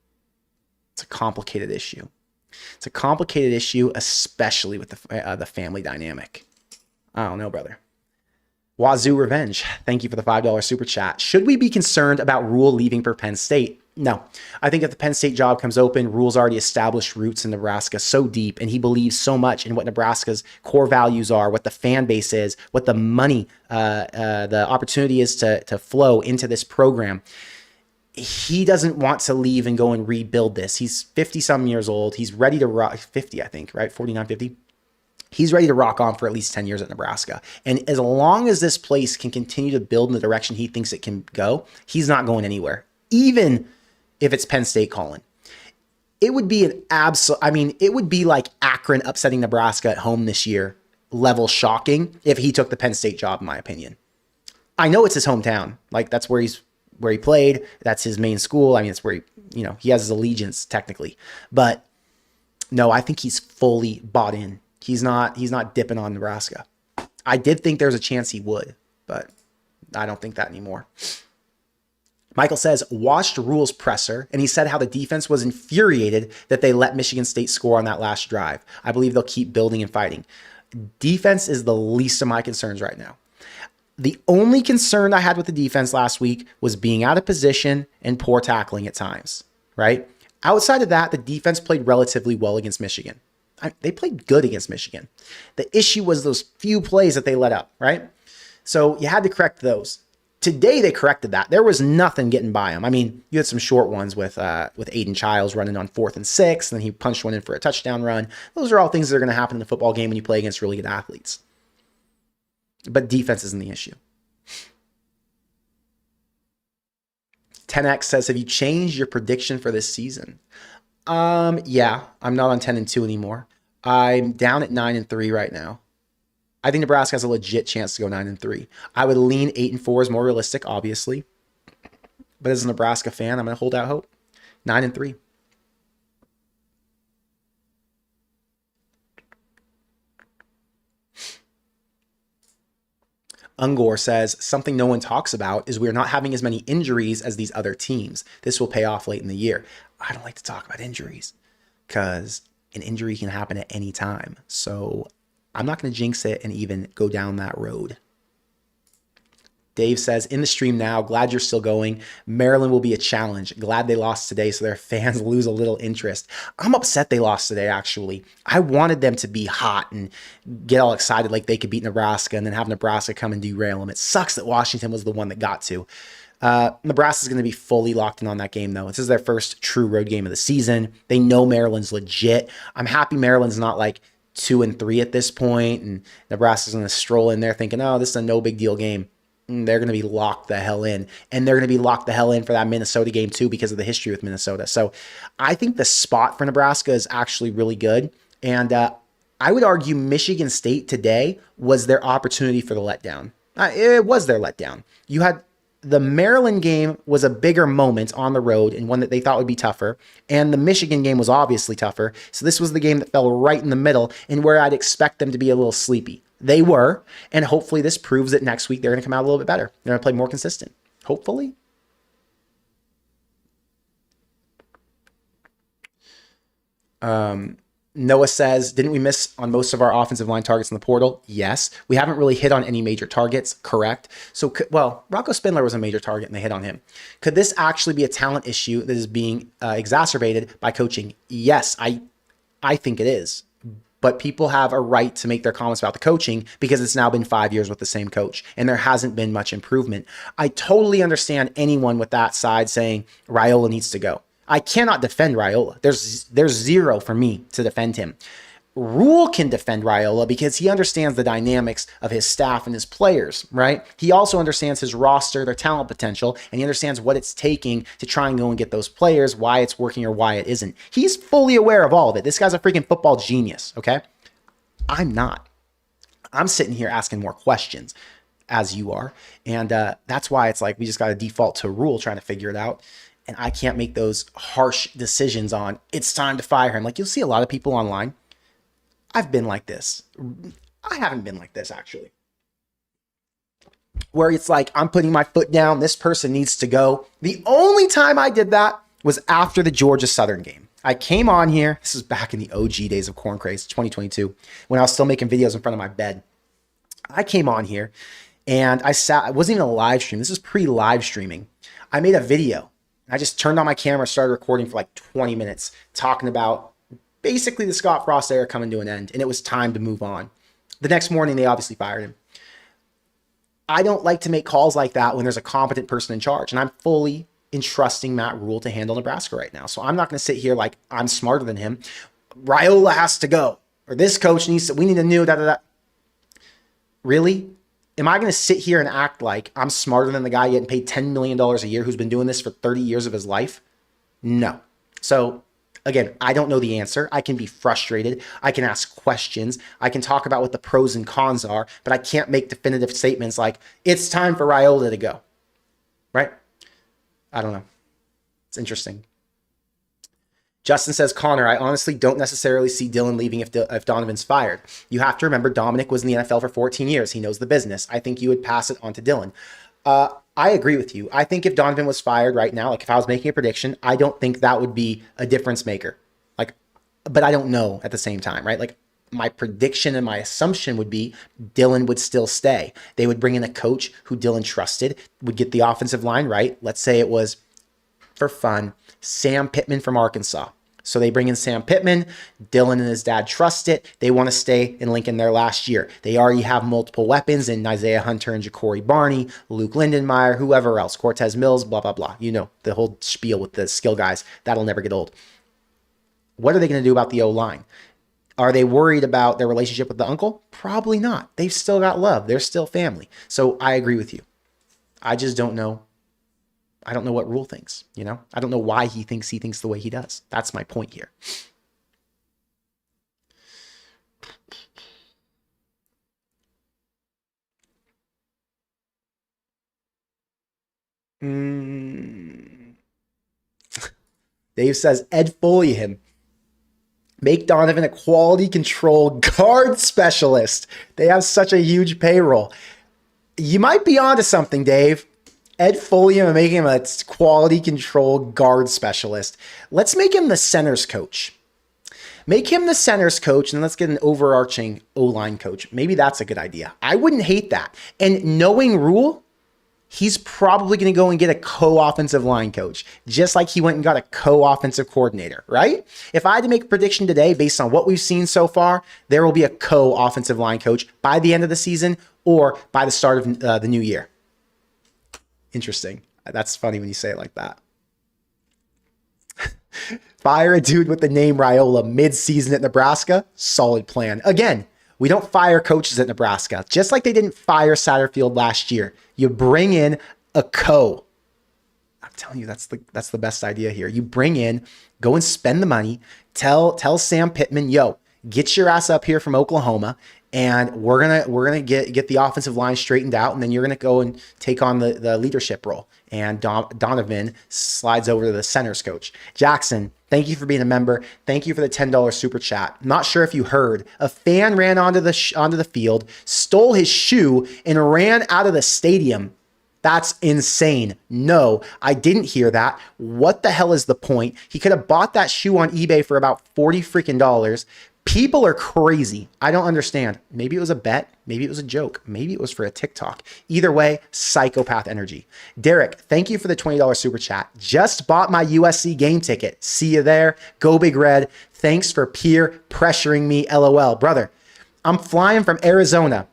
It's a complicated issue. It's a complicated issue, especially with the family dynamic. I don't know, brother. Wazoo Revenge, thank you for the $5 super chat. Should we be concerned about Rule leaving for Penn State? No. I think if the Penn State job comes open, Rule's already established roots in Nebraska so deep, and he believes so much in what Nebraska's core values are, what the fan base is, what the money, the opportunity is to flow into this program. He doesn't want to leave and go and rebuild this. He's 50-some years old. He's ready to rock, 50, I think, right? 49, 50. He's ready to rock on for at least 10 years at Nebraska. And as long as this place can continue to build in the direction he thinks it can go, he's not going anywhere, even if it's Penn State calling. It would be an absolute, it would be like Akron upsetting Nebraska at home this year, level shocking, if he took the Penn State job, in my opinion. I know it's his hometown. Like, that's where he played. That's his main school. It's where he has his allegiance technically. But no, I think he's fully bought in. He's not dipping on Nebraska. I did think there was a chance he would, but I don't think that anymore. Michael says, watched Rule's presser, and he said how the defense was infuriated that they let Michigan State score on that last drive. I believe they'll keep building and fighting. Defense is the least of my concerns right now. The only concern I had with the defense last week was being out of position and poor tackling at times, right? Outside of that, the defense played relatively well against Michigan. They played good against Michigan. The issue was those few plays that they let up, right? So you had to correct those. Today they corrected that. There was nothing getting by them. You had some short ones with Aiden Childs running on 4th and 6, and then he punched one in for a touchdown run. Those are all things that are going to happen in a football game when you play against really good athletes. But defense isn't the issue. 10X says, have you changed your prediction for this season? Yeah, I'm not on 10-2 anymore. I'm down at 9-3 right now. I think Nebraska has a legit chance to go 9-3. I would lean 8-4 is more realistic, obviously. But as a Nebraska fan, I'm going to hold out hope. 9-3. Ungor says, something no one talks about is we're not having as many injuries as these other teams. This will pay off late in the year. I don't like to talk about injuries because an injury can happen at any time. So I'm not going to jinx it and even go down that road. Dave says, in the stream now, glad you're still going. Maryland will be a challenge. Glad they lost today so their fans lose a little interest. I'm upset they lost today, actually. I wanted them to be hot and get all excited like they could beat Nebraska and then have Nebraska come and derail them. It sucks that Washington was the one that got to. Nebraska's going to be fully locked in on that game, though. This is their first true road game of the season. They know Maryland's legit. I'm happy Maryland's not like 2-3 at this point, and Nebraska's going to stroll in there thinking, oh, this is a no big deal game. They're going to be locked the hell in. And they're going to be locked the hell in for that Minnesota game, too, because of the history with Minnesota. So I think the spot for Nebraska is actually really good. And I would argue Michigan State today was their opportunity for the letdown. It was their letdown. You had the Maryland game was a bigger moment on the road and one that they thought would be tougher. And the Michigan game was obviously tougher. So this was the game that fell right in the middle and where I'd expect them to be a little sleepy. They were, and hopefully this proves that next week they're going to come out a little bit better. They're going to play more consistent. Hopefully. Noah says, didn't we miss on most of our offensive line targets in the portal? Yes. We haven't really hit on any major targets, correct? So, Rocco Spindler was a major target and they hit on him. Could this actually be a talent issue that is being exacerbated by coaching? Yes, I think it is. But people have a right to make their comments about the coaching because it's now been 5 years with the same coach and there hasn't been much improvement. I totally understand anyone with that side saying Raiola needs to go. I cannot defend Raiola. There's zero for me to defend him. Rule can defend Raiola because he understands the dynamics of his staff and his players, right? He also understands his roster, their talent potential, and he understands what it's taking to try and go and get those players, why it's working or why it isn't. He's fully aware of all of it. This guy's a freaking football genius, okay? I'm not. I'm sitting here asking more questions, as you are. And that's why it's like we just got to default to Rule trying to figure it out. And I can't make those harsh decisions on it's time to fire him. Like you'll see a lot of people online. I've been like this. I haven't been like this, actually. Where it's like, I'm putting my foot down. This person needs to go. The only time I did that was after the Georgia Southern game. I came on here. This was back in the OG days of Corn Craze, 2022, when I was still making videos in front of my bed. I came on here and I wasn't even a live stream. This is pre-live streaming. I made a video. I just turned on my camera, started recording for like 20 minutes, talking about basically the Scott Frost era coming to an end, and it was time to move on. The next morning, they obviously fired him. I don't like to make calls like that when there's a competent person in charge, and I'm fully entrusting Matt Rule to handle Nebraska right now. So I'm not going to sit here like I'm smarter than him. Raiola has to go, or this coach needs to, we need a new da-da-da. Really? Am I going to sit here and act like I'm smarter than the guy getting paid $10 million a year who's been doing this for 30 years of his life? No. So again, I don't know the answer. I can be frustrated. I can ask questions. I can talk about what the pros and cons are, but I can't make definitive statements like, it's time for Raiola to go. Right? I don't know. It's interesting. Justin says, Connor, I honestly don't necessarily see Dylan leaving if Donovan's fired. You have to remember Dominic was in the NFL for 14 years. He knows the business. I think you would pass it on to Dylan. I agree with you. I think if Donovan was fired right now, like if I was making a prediction, I don't think that would be a difference maker. Like, but I don't know at the same time, right? Like my prediction and my assumption would be Dylan would still stay. They would bring in a coach who Dylan trusted, would get the offensive line right. Let's say it was, for fun, Sam Pittman from Arkansas. So they bring in Sam Pittman. Dylan and his dad trust it. They want to stay in Lincoln their last year. They already have multiple weapons in Isaiah Hunter and Ja'Cory Barney, Luke Lindenmeyer, whoever else, Cortez Mills, blah, blah, blah. You know, the whole spiel with the skill guys. That'll never get old. What are they going to do about the O-line? Are they worried about their relationship with the uncle? Probably not. They've still got love. They're still family. So I agree with you. I just don't know. I don't know what Rule thinks, you know? I don't know why he thinks the way he does. That's my point here. Dave says, Ed Foley him. Make Donovan a quality control guard specialist. They have such a huge payroll. You might be onto something, Dave. Ed Folium and making him a quality control guard specialist. Let's make him the centers coach. Make him the centers coach, and let's get an overarching O-line coach. Maybe that's a good idea. I wouldn't hate that. And knowing Rule, he's probably going to go and get a co-offensive line coach, just like he went and got a co-offensive coordinator, right? If I had to make a prediction today based on what we've seen so far, there will be a co-offensive line coach by the end of the season or by the start of the new year. Interesting. That's funny when you say it like that. Fire a dude with the name Raiola mid-season at Nebraska. Solid plan. Again, we don't fire coaches at Nebraska. Just like they didn't fire Satterfield last year. You bring in a co. I'm telling you, that's the best idea here. You bring in, go and spend the money. Tell Sam Pittman, yo, get your ass up here from Oklahoma, and we're gonna get the offensive line straightened out, and then you're gonna go and take on the leadership role. And Donovan slides over to the centers coach. Jackson, thank you for being a member. Thank you for the $10 super chat. Not sure if you heard, a fan ran onto the field, stole his shoe, and ran out of the stadium. That's insane. No, I didn't hear that. What the hell is the point? He could have bought that shoe on eBay for about $40 freaking dollars. People are crazy. I don't understand. Maybe it was a bet. Maybe it was a joke. Maybe it was for a TikTok. Either way, psychopath energy. Derek, thank you for the $20 super chat. Just bought my USC game ticket. See you there. Go Big Red. Thanks for peer pressuring me. LOL. Brother, I'm flying from Arizona.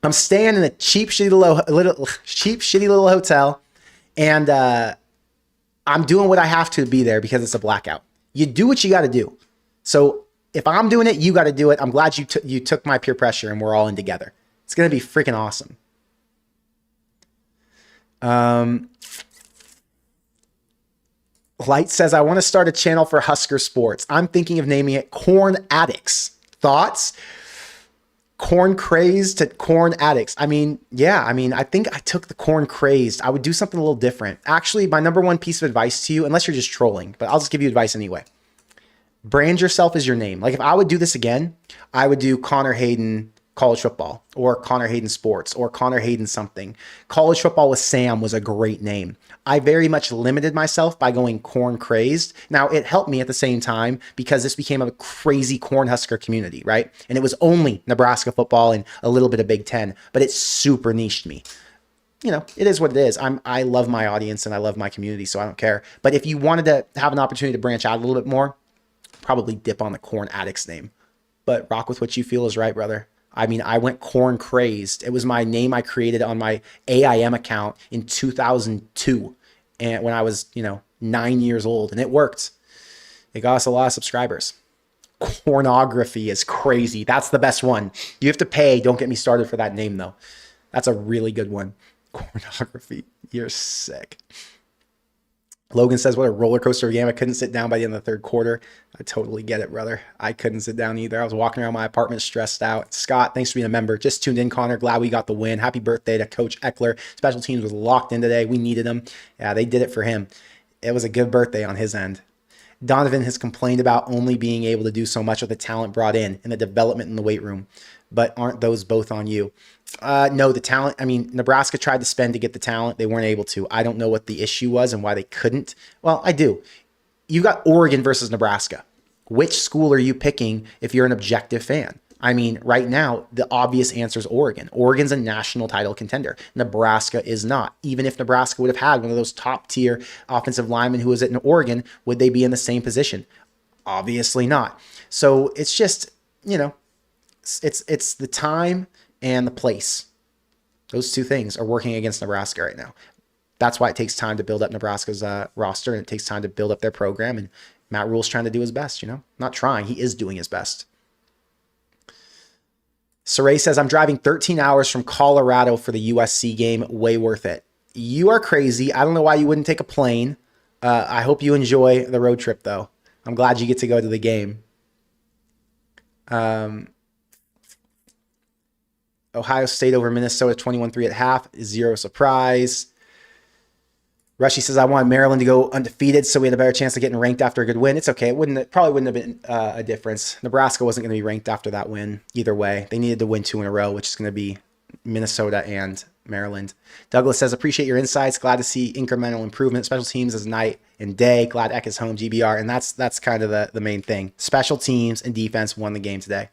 I'm staying in a cheap, shitty little hotel. And I'm doing what I have to be there because it's a blackout. You do what you got to do. So if I'm doing it, you got to do it. I'm glad you took my peer pressure and we're all in together. It's going to be freaking awesome. Light says, I want to start a channel for Husker sports. I'm thinking of naming it Corn Addicts. Thoughts? Corn crazed to corn addicts. I mean, yeah, I think I took the corn crazed. I would do something a little different. Actually, my number one piece of advice to you, unless you're just trolling, but I'll just give you advice anyway. Brand yourself as your name. Like if I would do this again, I would do Connor Hayden college football or Connor Hayden sports or Connor Hayden something. College football with Sam was a great name. I very much limited myself by going corn crazed. Now it helped me at the same time because this became a crazy Cornhusker community, right? And it was only Nebraska football and a little bit of Big Ten, but it super niched me. You know, it is what it is. I love my audience and I love my community, so I don't care. But if you wanted to have an opportunity to branch out a little bit more, probably dip on the Corn Addicts name. But rock with what you feel is right, brother. I mean, I went corn crazed. It was my name I created on my AIM account in 2002. And when I was, 9 years old, and it worked. It got us a lot of subscribers. Cornography is crazy. That's the best one. You have to pay. Don't get me started for that name though. That's a really good one. Cornography. You're sick. Logan says, what a roller coaster game. I couldn't sit down by the end of the third quarter. I totally get it, brother. I couldn't sit down either. I was walking around my apartment stressed out. Scott, thanks for being a member. Just tuned in, Connor. Glad we got the win. Happy birthday to Coach Eckler. Special teams was locked in today. We needed him. Yeah, they did it for him. It was a good birthday on his end. Donovan has complained about only being able to do so much with the talent brought in and the development in the weight room. But aren't those both on you? No, the talent, Nebraska tried to spend to get the talent. They weren't able to. I don't know what the issue was and why they couldn't. Well, I do. You got Oregon versus Nebraska. Which school are you picking if you're an objective fan? Right now, the obvious answer is Oregon. Oregon's a national title contender. Nebraska is not. Even if Nebraska would have had one of those top tier offensive linemen who was in Oregon, would they be in the same position? Obviously not. So it's just, it's the time and the place. Those two things are working against Nebraska right now. That's why it takes time to build up Nebraska's roster, and it takes time to build up their program. And Matt Rule's trying to do his best, Not trying. He is doing his best. Saray says, I'm driving 13 hours from Colorado for the USC game. Way worth it. You are crazy. I don't know why you wouldn't take a plane. I hope you enjoy the road trip, though. I'm glad you get to go to the game. Ohio State over Minnesota 21-3 at half. Zero surprise. Rushy says, I want Maryland to go undefeated so we had a better chance of getting ranked after a good win. It's okay. It probably wouldn't have been a difference. Nebraska wasn't going to be ranked after that win either way. They needed to win 2 in a row, which is going to be Minnesota and Maryland. Douglas says, appreciate your insights. Glad to see incremental improvement. Special teams is night and day. Glad Eck is home, GBR. And that's kind of the main thing. Special teams and defense won the game today.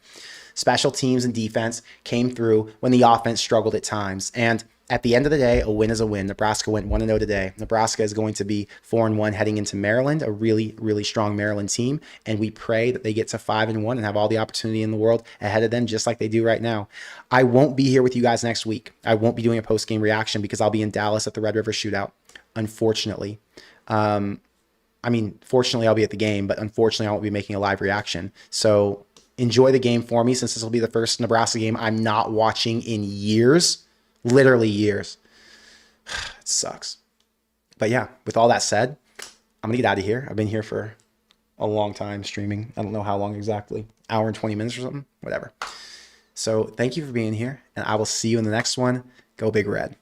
Special teams and defense came through when the offense struggled at times. And at the end of the day, a win is a win. Nebraska went 1-0 today. Nebraska is going to be 4-1 heading into Maryland, a really, really strong Maryland team. And we pray that they get to 5-1 and have all the opportunity in the world ahead of them, just like they do right now. I won't be here with you guys next week. I won't be doing a post-game reaction because I'll be in Dallas at the Red River Shootout, unfortunately. Fortunately, I'll be at the game, but unfortunately, I won't be making a live reaction. So enjoy the game for me, since this will be the first Nebraska game I'm not watching in years. Literally years. It sucks. But yeah, with all that said, I'm going to get out of here. I've been here for a long time streaming. I don't know how long exactly. Hour and 20 minutes or something. Whatever. So thank you for being here, and I will see you in the next one. Go Big Red.